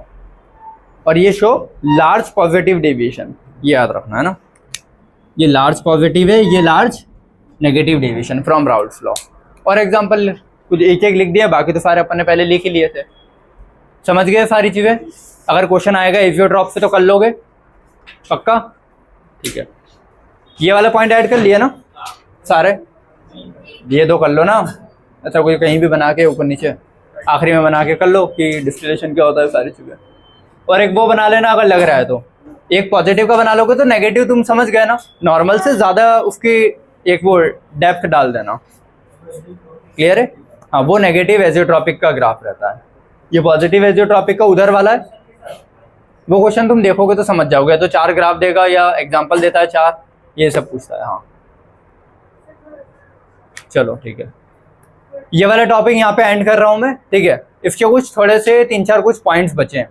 और ये शो लार्ज पॉजिटिव डेविएशन, ये याद रखना है ना, ये लार्ज पॉजिटिव है, ये large negative deviation from Raoult's law. और एग्जांपल कुछ एक एक लिख दिया, बाकी तो सारे अपन ने पहले लिख ही लिए थे, समझ गए सारी चीज़ें। अगर क्वेश्चन आएगा एजियोट्रॉप से तो कर लोगे पक्का, ठीक है। ये वाला पॉइंट ऐड कर लिया ना सारे, ये दो कर लो ना। अच्छा कोई कहीं भी बना के ऊपर नीचे आखिरी में बना के कर लो कि डिस्टिलेशन क्या होता है सारी चीज़ें। और एक वो बना लेना अगर लग रहा है तो, एक पॉजिटिव का बना लोगे तो नेगेटिव तुम समझ गए ना, नॉर्मल से ज़्यादा उसकी एक वो डेप्थ डाल देना, क्लियर है। हाँ, वो नेगेटिव एजियोट्रॉपिक का ग्राफ रहता है, ये पॉजिटिव एजियोट्रॉपिक का उधर वाला है। वो क्वेश्चन तुम देखोगे तो समझ जाओगे, तो 4 ग्राफ देगा या एग्जाम्पल देता है 4, ये सब पूछता है। हाँ चलो ठीक है, ये वाला टॉपिक यहाँ पे एंड कर रहा हूँ मैं, ठीक है। इसके कुछ थोड़े से 3-4 कुछ पॉइंट्स बचे हैं,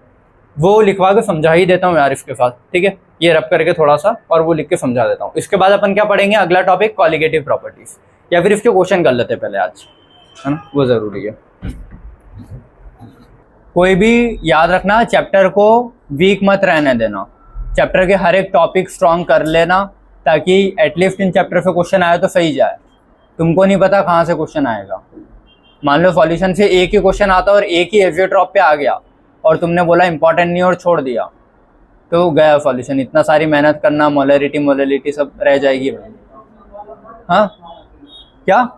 वो लिखवा के समझा ही देता हूँ यार इसके साथ, ठीक है। ये रब करके थोड़ा सा और वो लिख के समझा देता हूँ। इसके बाद अपन क्या पढ़ेंगे, अगला टॉपिक कॉलिगेटिव प्रॉपर्टीज, या फिर इसके क्वेश्चन कर लेते पहले आज, है ना, वो ज़रूरी है। कोई भी याद रखना, चैप्टर को वीक मत रहने देना, चैप्टर के हर एक टॉपिक स्ट्रॉन्ग कर लेना, ताकि एटलीस्ट इन चैप्टर से क्वेश्चन आए तो सही जाए। तुमको नहीं पता कहाँ से क्वेश्चन आएगा। मान लो सॉल्यूशन से एक ही क्वेश्चन आता और एक ही एजियोट्रॉप पे आ गया और तुमने बोला इंपॉर्टेंट नहीं और छोड़ दिया, तो गया सॉल्यूशन। इतना सारी मेहनत करना, मोलैरिटी सब रह जाएगी। हाँ क्या?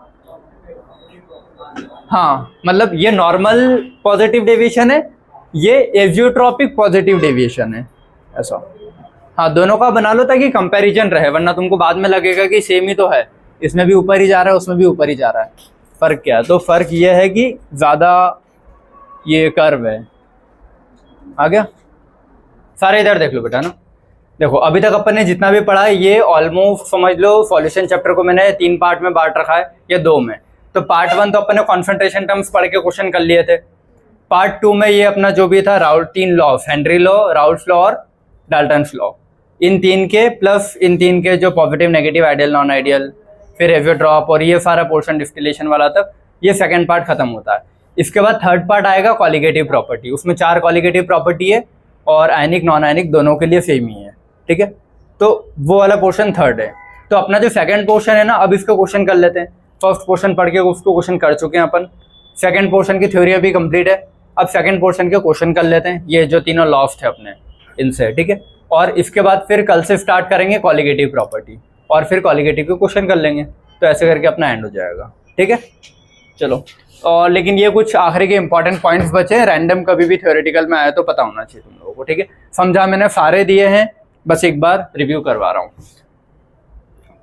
हाँ मतलब ये नॉर्मल पॉजिटिव डेविएशन है, ये एजियोट्रॉपिक पॉजिटिव डेविएशन है, ऐसा। हाँ दोनों का बना लो ताकि कंपैरिजन रहे, वरना तुमको बाद में लगेगा कि सेम ही तो है, इसमें भी ऊपर ही जा रहा है उसमें भी ऊपर ही जा रहा है। फ़र्क क्या है? तो फ़र्क ये है कि ज़्यादा ये कर्व है। आ गया? सारे इधर देख लो बेटा ना। देखो अभी तक अपन ने जितना भी पढ़ा है ये ऑलमोस्ट समझ लो सॉल्यूशन चैप्टर को मैंने 3 पार्ट में बांट रखा है या 2 में। तो पार्ट 1 तो अपन ने कॉन्सेंट्रेशन टर्म्स पढ़ के क्वेश्चन कर लिए थे। पार्ट 2 में ये अपना जो भी था Raoult 3 loss, Henry law, Raoult's law और डाल्टन्स लॉ, इन 3 के प्लस इन 3 के जो positive negative ideal non ideal, फिर एवियोट्रॉप और ये सारा पोर्शन डिस्टिलेशन वाला तक, ये सेकंड पार्ट खत्म होता है। इसके बाद थर्ड पार्ट आएगा कॉलिगेटिव प्रॉपर्टी। उसमें 4 कॉलिगेटिव प्रॉपर्टी है और आयनिक नॉन आयनिक दोनों के लिए सेम ही है, ठीक है। तो वो वाला पोर्शन थर्ड है। तो अपना जो सेकंड पोर्शन है ना, अब इसको क्वेश्चन कर लेते हैं। फर्स्ट पोर्शन पढ़ के उसको क्वेश्चन कर चुके हैं अपन, सेकंड पोर्शन की थ्योरी अभी कंप्लीट है। अब सेकंड पोर्शन के क्वेश्चन कर लेते हैं, ये जो तीनों लॉस्ट है अपने इनसे, ठीक है। और इसके बाद फिर कल से स्टार्ट करेंगे कॉलिगेटिव प्रॉपर्टी और फिर कॉलिगेटिव के क्वेश्चन कर लेंगे। तो ऐसे करके अपना एंड हो जाएगा, ठीक है। चलो, और लेकिन ये कुछ आखिरी के इंपॉर्टेंट पॉइंट्स बचे हैं। रैंडम कभी भी थ्योरेटिकल में आया तो पता होना चाहिए तुम लोगों को, ठीक है। समझा मैंने, सारे दिए हैं, बस एक बार रिव्यू करवा रहा हूँ।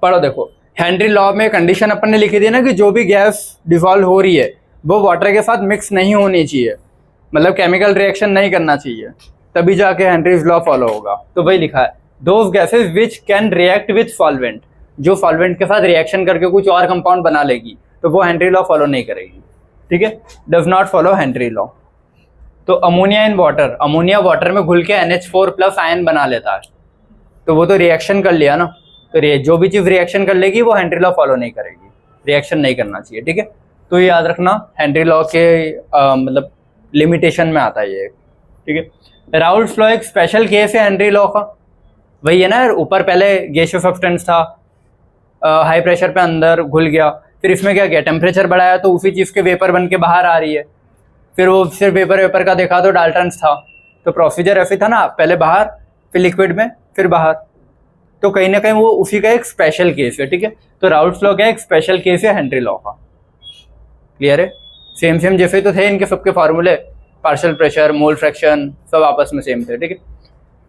पढ़ो, देखो हेनरी लॉ में कंडीशन अपन ने लिखी थी ना कि जो भी गैस डिसॉल्व हो रही है वो वाटर के साथ मिक्स नहीं होनी चाहिए, मतलब केमिकल रिएक्शन नहीं करना चाहिए, तभी जाके हेनरीज लॉ फॉलो होगा। तो वही लिखा है, those gases which can react with solvent, जो सॉल्वेंट के साथ रिएक्शन करके कुछ और कंपाउंड बना लेगी तो वो हेनरी लॉ फॉलो नहीं करेगी, ठीक है। Does not follow Henry law. तो ammonia in water, ammonia water में घुल के NH4+ आयन बना लेता है, तो वो तो रिएक्शन कर लिया ना। तो जो भी चीज रिएक्शन कर लेगी वो हेनरी लॉ फॉलो नहीं करेगी, रिएक्शन नहीं करना चाहिए, ठीक है। तो ये याद रखना, हेनरी लॉ के मतलब लिमिटेशन में आता है ये, ठीक है। राउल्ट्स लॉ एक स्पेशल केस है हेनरी लॉ का, वही है ना, ऊपर पहले गैसियस सब्सटेंस था, हाई प्रेशर पे अंदर घुल गया, फिर इसमें क्या किया, टेम्परेचर बढ़ाया तो उसी चीज़ के वेपर बन के बाहर आ रही है। फिर वो सिर्फ वेपर का देखा तो डाल्टन्स था, तो प्रोसीजर ऐसे था ना, पहले बाहर फिर लिक्विड में फिर बाहर। तो कहीं ना कहीं वो उसी का एक स्पेशल केस है, ठीक है। तो राउल्ट्स लॉ का एक स्पेशल केस है हेनरी लॉ का, क्लियर है। सेम जैसे तो थे इनके सबके फार्मूले, पार्शियल प्रेशर, मोल फ्रैक्शन सब आपस में सेम थे, ठीक है।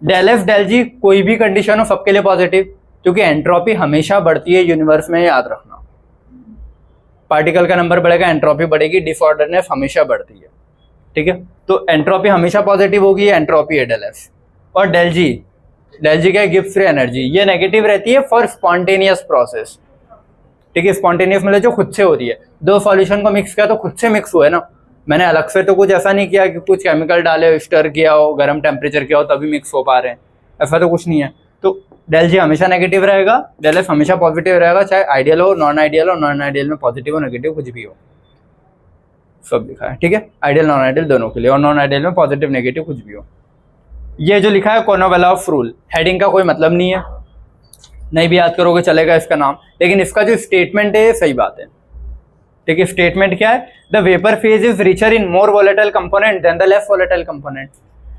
डेल एफ डेल जी कोई भी कंडीशन हो सबके लिए पॉजिटिव, क्योंकि एंट्रोपी हमेशा बढ़ती है यूनिवर्स में, याद रखना। पार्टिकल का नंबर बढ़ेगा, एंट्रोपी बढ़ेगी, डिसऑर्डरनेस हमेशा बढ़ती है, ठीक है। तो एंट्रोपी हमेशा पॉजिटिव होगी, एंट्रोपी है डेल एफ। और डेल जी क्या है, गिब्स फ्री एनर्जी, ये नेगेटिव रहती है फॉर स्पॉन्टेनियस प्रोसेस, ठीक है। स्पॉन्टेनियस मतलब जो खुद से होती है, दो सॉल्यूशन को मिक्स किया तो खुद से मिक्स हुए ना, मैंने अलग से तो कुछ ऐसा नहीं किया कि कुछ केमिकल डाले, स्टर किया हो, गर्म टेम्परेचर किया हो तभी मिक्स हो पा रहे हैं, ऐसा तो कुछ नहीं है। तो डेल जी हमेशा नेगेटिव रहेगा, डेल एफ हमेशा पॉजिटिव रहेगा, चाहे आइडियल हो नॉन आइडियल हो, नॉन आइडियल में पॉजिटिव हो नेगेटिव कुछ भी हो, सब लिखा है, ठीक है। आइडियल नॉन आइडियल दोनों के लिए, और नॉन आइडियल में पॉजिटिव नेगेटिव कुछ भी हो। ये जो लिखा है कोनोवेलॉफ रूल, हेडिंग का कोई मतलब नहीं है, नहीं भी याद करोगे चलेगा इसका नाम, लेकिन इसका जो स्टेटमेंट है सही बात है, ठीक है। स्टेटमेंट क्या है, the vapour phase is richer in more volatile component than the less volatile component.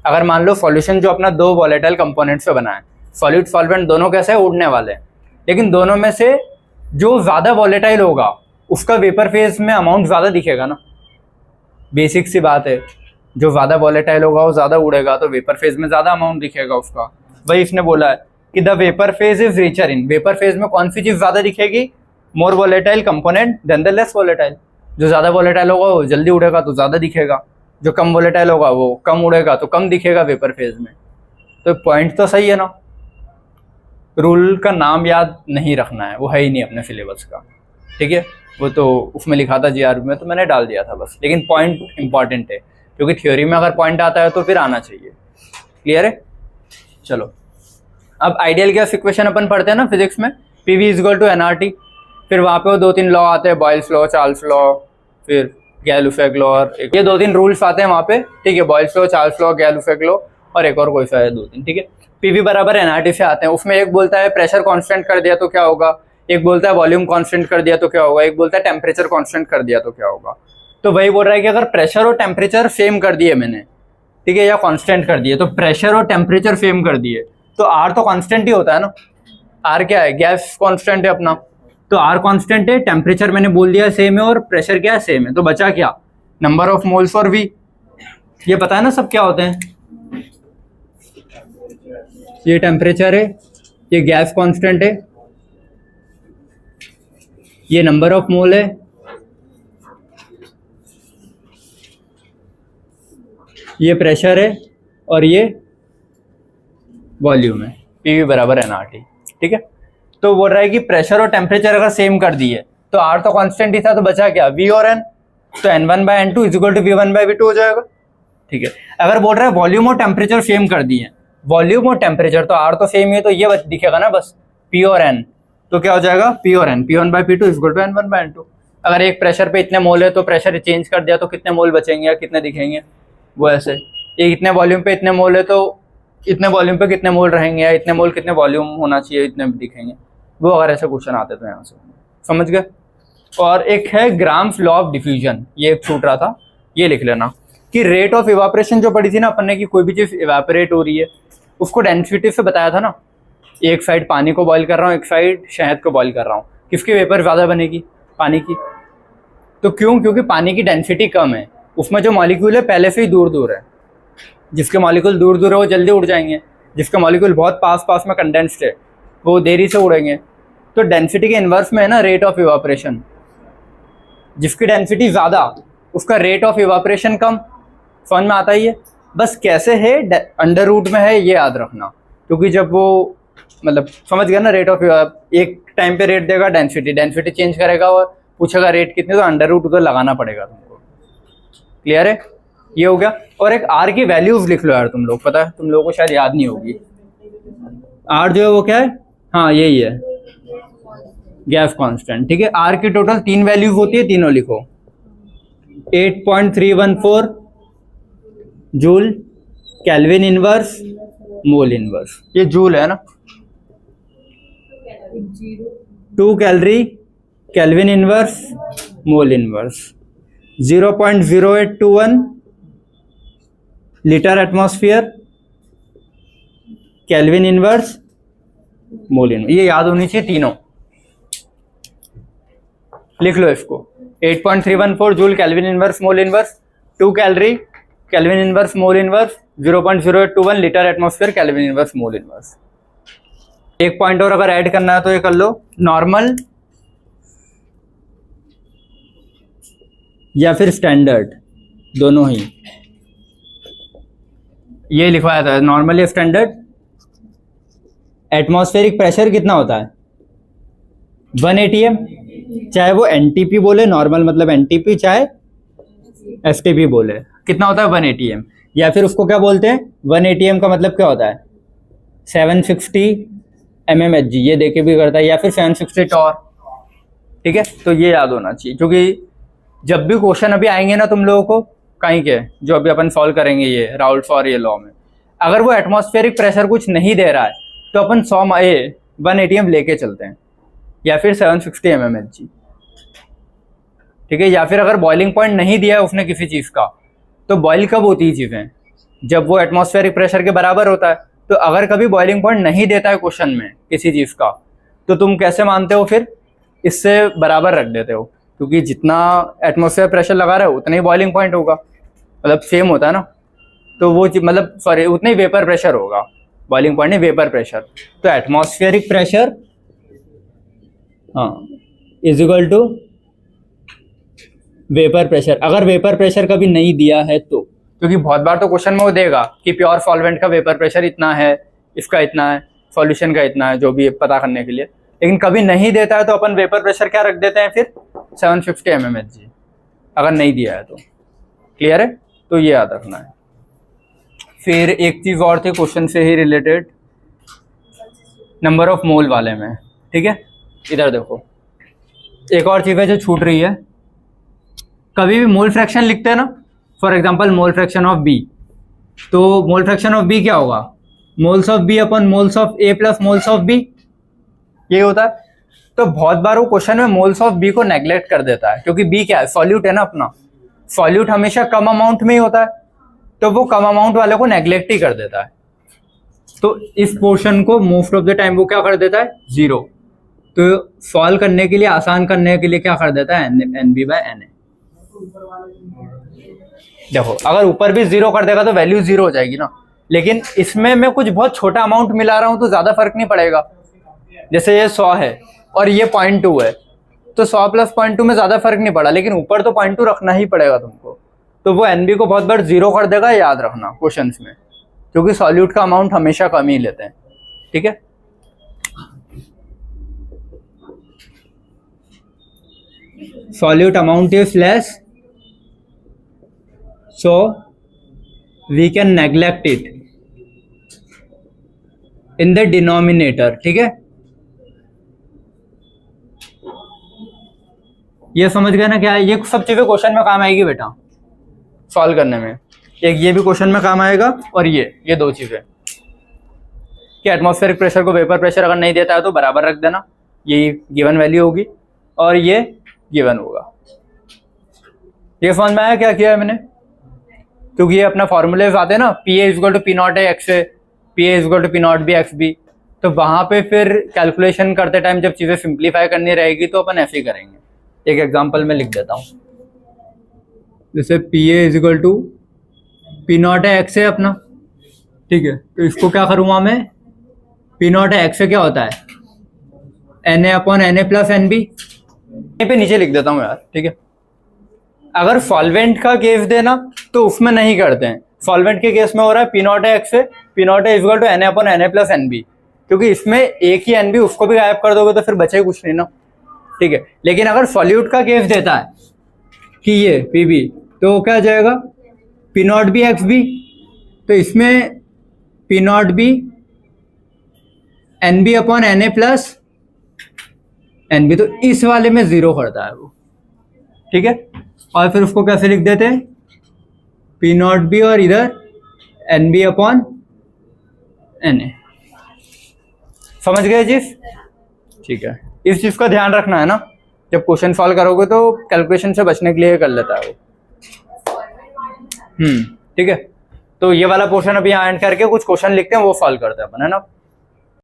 अगर मान लो सॉल्यूशन जो अपना 2 वोलेटाइल कंपोनेंट से बना है, सॉलिड सॉल्वेंट दोनों कैसे है, उड़ने वाले हैं, लेकिन दोनों में से जो ज्यादा वोलेटाइल होगा उसका वेपर फेज में अमाउंट ज्यादा दिखेगा ना, बेसिक सी बात है। जो ज्यादा वोलेटाइल होगा वो ज्यादा उड़ेगा, तो वेपर फेज में ज्यादा अमाउंट दिखेगा उसका। वही इसने बोला है कि the vapour phase is richer in, vapour phase में कौन सी चीज ज्यादा दिखेगी, more volatile component than the less volatile. जो ज्यादा वोलेटाइल होगा वो जल्दी उड़ेगा तो ज्यादा दिखेगा, जो कम वोलेटाइल होगा वो कम उड़ेगा तो कम दिखेगा वेपर फेज में। तो पॉइंट तो सही है ना। रूल का नाम याद नहीं रखना है, वो है ही नहीं अपने सिलेबस का, ठीक है। वो तो उसमें लिखा था जीआरबी में, तो मैंने डाल दिया था बस, लेकिन पॉइंट इंपॉर्टेंट है, क्योंकि थ्योरी में अगर पॉइंट आता है तो फिर आना चाहिए, क्लियर है। चलो, अब आइडियल गैस इक्वेशन अपन पढ़ते हैं ना फिजिक्स में, PV is equal to NRT, फिर वहाँ पे वो 2-3 लॉ आते हैं, बॉयल्स लॉ, चार्ल्स लॉ, फिर गैल-लुफेक लॉ, और ये 2-3 रूल्स आते हैं वहाँ पे, ठीक है। Boyle's law, Charles law, Gay Lussac law और एक और कोई सा है 2-3, ठीक है। पीवी बराबर एनआरटी से आते हैं। उसमें एक बोलता है प्रेशर कांस्टेंट कर दिया तो क्या होगा, एक बोलता है वॉल्यूम कांस्टेंट कर दिया तो क्या होगा, एक बोलता है टेम्परेचर कांस्टेंट कर दिया तो क्या होगा। तो वही बोल रहा है कि अगर प्रेशर और टेम्परेचर सेम कर दिए मैंने, ठीक है, या कांस्टेंट कर दिए, तो प्रेशर और टेम्परेचर सेम कर दिए तो आर तो कांस्टेंट ही होता है ना। आर क्या है, गैस कांस्टेंट है अपना, तो आर कांस्टेंट है, टेम्परेचर मैंने बोल दिया सेम है और प्रेशर क्या है, सेम है। तो बचा क्या, नंबर ऑफ मोल्स और वी। ये पता है ना सब क्या होते हैं, ये टेम्परेचर है, ये गैस कांस्टेंट है, ये नंबर ऑफ मोल है, ये प्रेशर है और ये वॉल्यूम है। पीवी बराबर एनआरटी, ठीक है। तो बोल रहा है कि प्रेशर और टेम्परेचर अगर सेम कर दिए तो आर तो कांस्टेंट ही था, तो बचा क्या, वी और एन। तो N1/N2 is equal to V1/V2 हो जाएगा, ठीक है। अगर बोल रहा है वॉल्यूम और टेम्परेचर सेम कर दिए, वॉल्यूम और टेम्परेचर, तो आर तो सेम ही है, तो ये दिखेगा ना बस P और N, तो क्या हो जाएगा P और N, P1/P2 is equal to N1/N2। अगर एक प्रेशर पे इतने मोल है तो प्रेशर चेंज कर दिया तो कितने मोल बचेंगे या कितने दिखेंगे, वो ऐसे। ये इतने वॉल्यूम पे इतने मोल है तो इतने वॉल्यूम पे कितने मोल रहेंगे, या इतने मोल कितने वॉल्यूम होना चाहिए, इतने दिखेंगे, वो अगर ऐसे क्वेश्चन आते तो यहाँ से समझ गए। और एक है ग्राम्स लॉ ऑफ डिफ्यूजन, ये एक छूट रहा था, ये लिख लेना कि रेट ऑफ इवापोरेशन जो पढ़ी थी ना अपन ने, कि कोई भी चीज़ इवापोरेट हो रही है उसको डेंसिटी से बताया था ना। एक साइड पानी को बॉईल कर रहा हूँ, एक साइड शहद को बॉईल कर रहा हूँ, किसकी वेपर ज़्यादा बनेगी, पानी की। तो क्यों, क्योंकि पानी की डेंसिटी कम है, उसमें जो मॉलिक्यूल है पहले से ही दूर दूर है। जिसके मॉलिक्यूल दूर दूर है वो जल्दी उड़ जाएंगे, जिसके मॉलिक्यूल बहुत पास पास में कंडेंस्ड है वो देरी से उड़ेंगे। तो डेंसिटी के इन्वर्स में है ना रेट ऑफ इवापोरेशन, जिसकी डेंसिटी ज़्यादा उसका रेट ऑफ इवापोरेशन कम। समझ में आता ही है, बस कैसे है, अंडर रूट में है, ये याद रखना। क्योंकि जब वो मतलब समझ गया ना, रेट ऑफ एक टाइम पे रेट देगा, डेंसिटी चेंज करेगा और पूछेगा रेट कितने, तो अंडर रूट उधर लगाना पड़ेगा तुमको। क्लियर है, ये हो गया। और एक आर की वैल्यूज लिख लो यार, तुम लोग पता है, तुम लोगों को शायद याद नहीं होगी। आर जो है वो क्या है, हाँ यही है, गैस कांस्टेंट, ठीक है। आर की टोटल 3 वैल्यूज होती है, तीनों लिखो। 8.314 joule, kelvin inverse, mole inverse, ये जूल है ना। 2 calorie, kelvin inverse, mole inverse. 0.0821 litre atmosphere, kelvin inverse, mole inverse. ये याद होनी चाहिए तीनों, लिख लो इसको। 8.314 joule, kelvin inverse, mole inverse. 2 calorie, kelvin inverse, mole inverse. 0.0821 litre atmosphere, kelvin inverse, mole inverse. एक पॉइंट और अगर ऐड करना है तो ये कर लो, नॉर्मल या फिर स्टैंडर्ड, दोनों ही ये लिखवाया था, नॉर्मल या स्टैंडर्ड। एटमॉस्फेरिक प्रेशर कितना होता है, 1 atm, चाहे वो एनटीपी बोले, नॉर्मल मतलब एनटीपी, चाहे एसटीपी बोले, कितना होता है 1 atm। या फिर उसको क्या बोलते हैं, 1 atm का मतलब क्या होता है, 760 mmHg, ये देके भी करता है, या फिर 760 टॉर, ठीक है। तो ये याद होना चाहिए, क्योंकि जब भी क्वेश्चन अभी आएंगे ना तुम लोगों को कहीं के, जो अभी अपन सॉल्व करेंगे ये राउल्ट्स और ये लॉ में, अगर वो एटमॉस्फेरिक प्रेशर कुछ नहीं दे रहा है तो अपन 1 atm लेके चलते हैं, या फिर 760 mmHg, ठीक है। या फिर अगर बॉइलिंग पॉइंट नहीं दिया है उसने किसी चीज़ का, तो बॉइल कब होती है चीज़ें, जब वो एटमॉस्फेरिक प्रेशर के बराबर होता है। तो अगर कभी बॉइलिंग पॉइंट नहीं देता है क्वेश्चन में किसी चीज़ का, तो तुम कैसे मानते हो, फिर इससे बराबर रख देते हो, क्योंकि जितना एटमॉस्फेयर प्रेशर लगा रहे हो उतना ही बॉइलिंग पॉइंट होगा, मतलब सेम होता है ना। तो वो मतलब सॉरी उतना ही वेपर प्रेशर होगा, बॉइलिंग पॉइंट नहीं वेपर प्रेशर। तो एटमॉस्फेरिक प्रेशर हाँ is equal to vapour pressure. अगर वेपर प्रेशर कभी नहीं दिया है तो, क्योंकि बहुत बार तो क्वेश्चन में वो देगा कि प्योर सॉल्वेंट का वेपर प्रेशर इतना है, इसका इतना है, सॉल्यूशन का इतना है, जो भी पता करने के लिए। लेकिन कभी नहीं देता है तो अपन वेपर प्रेशर क्या रख देते हैं, फिर 750 mmHg, अगर नहीं दिया है तो। क्लियर है, तो ये याद रखना है। फिर एक चीज़ और थी क्वेश्चन से ही रिलेटेड, नंबर ऑफ मोल वाले में, ठीक है। इधर देखो, एक और चीज़ है जो छूट रही है, कभी भी मोल फ्रैक्शन लिखते हैं ना, for example mole fraction of B, तो मोल फ्रैक्शन ऑफ बी क्या होगा, moles of B upon moles of A plus moles of B, ये होता है। तो बहुत बार वो क्वेश्चन में मोल्स ऑफ बी को नेग्लेक्ट कर देता है, क्योंकि बी क्या है, सॉल्यूट है ना अपना, सॉल्यूट हमेशा कम अमाउंट में ही होता है, तो वो कम अमाउंट वाले को नेग्लेक्ट ही कर देता है। तो इस पोर्शन को मोस्ट ऑफ द टाइम वो क्या कर देता है, जीरो। तो सॉल्व करने के लिए, आसान करने के लिए क्या कर देता है, N B by N A. देखो अगर ऊपर भी जीरो कर देगा तो वैल्यू जीरो हो जाएगी ना, लेकिन इसमें मैं कुछ बहुत छोटा अमाउंट मिला रहा हूं तो ज्यादा फर्क नहीं पड़ेगा। जैसे ये 100 है और ये 0.2 है, तो 100 प्लस 0.2 में ज्यादा फर्क नहीं पड़ा, लेकिन ऊपर तो 0.2 रखना ही पड़ेगा तुमको। तो वो एनबी को बहुत बार जीरो कर देगा, याद रखना क्वेश्चंस में, क्योंकि सॉल्यूट का अमाउंट हमेशा कम ही लेते हैं। ठीक है, solute amount is less, so we can neglect it in the denominator। ठीक है, ये समझ गए ना क्या है, ये सब चीजें क्वेश्चन में काम आएगी बेटा सॉल्व करने में। एक ये भी क्वेश्चन में काम आएगा, और ये दो चीजें कि एटमॉस्फेरिक प्रेशर को वेपर प्रेशर अगर नहीं देता है तो बराबर रख देना, ये गिवन वैल्यू होगी और ये गिवन होगा। ये समझ में आया क्या किया है मैंने, क्योंकि ये अपना फॉर्मूले आते हैं ना, P A equal to P naught A X A, P A equal to P naught B X B. तो वहां पे फिर कैलकुलेशन करते टाइम जब चीजें सिंप्लीफाई करनी रहेगी तो अपन ऐसे ही करेंगे। एक एग्जांपल में लिख देता हूँ, जैसे P A equal to P naught A X A अपना, ठीक है। तो इसको क्या करूँगा मैं, P naught A X A क्या होता है, N A upon N A plus N B, यहीं पे नीचे लिख देता हूँ यार। ठीक है, अगर सॉल्वेंट का केस देना तो उसमें नहीं करते हैं, सॉल्वेंट के केस में हो रहा है पी नॉट एक्स से P naught is equal to N A upon N A plus N B, क्योंकि इसमें एक ही एन बी, उसको भी गायब कर दोगे तो फिर बचे कुछ नहीं ना। ठीक है, लेकिन अगर सॉल्यूट का केस देता है कि ये पी बी, तो क्या आ जाएगा, P naught B X B, तो इसमें P naught B N B upon N A plus N B, तो इस वाले में जीरो करता है वो। ठीक है, और फिर उसको कैसे लिख देते हैं, पी नॉट बी और इधर N B upon N A. समझ गए चीज, ठीक है। इस चीज का ध्यान रखना है ना, जब क्वेश्चन सॉल्व करोगे तो कैलकुलेशन से बचने के लिए कर लेता है वो। ठीक है, तो ये वाला पोर्शन अभी यहाँ एंड करके कुछ क्वेश्चन लिखते हैं, वो सॉल्व करते हैं अपन, है ना।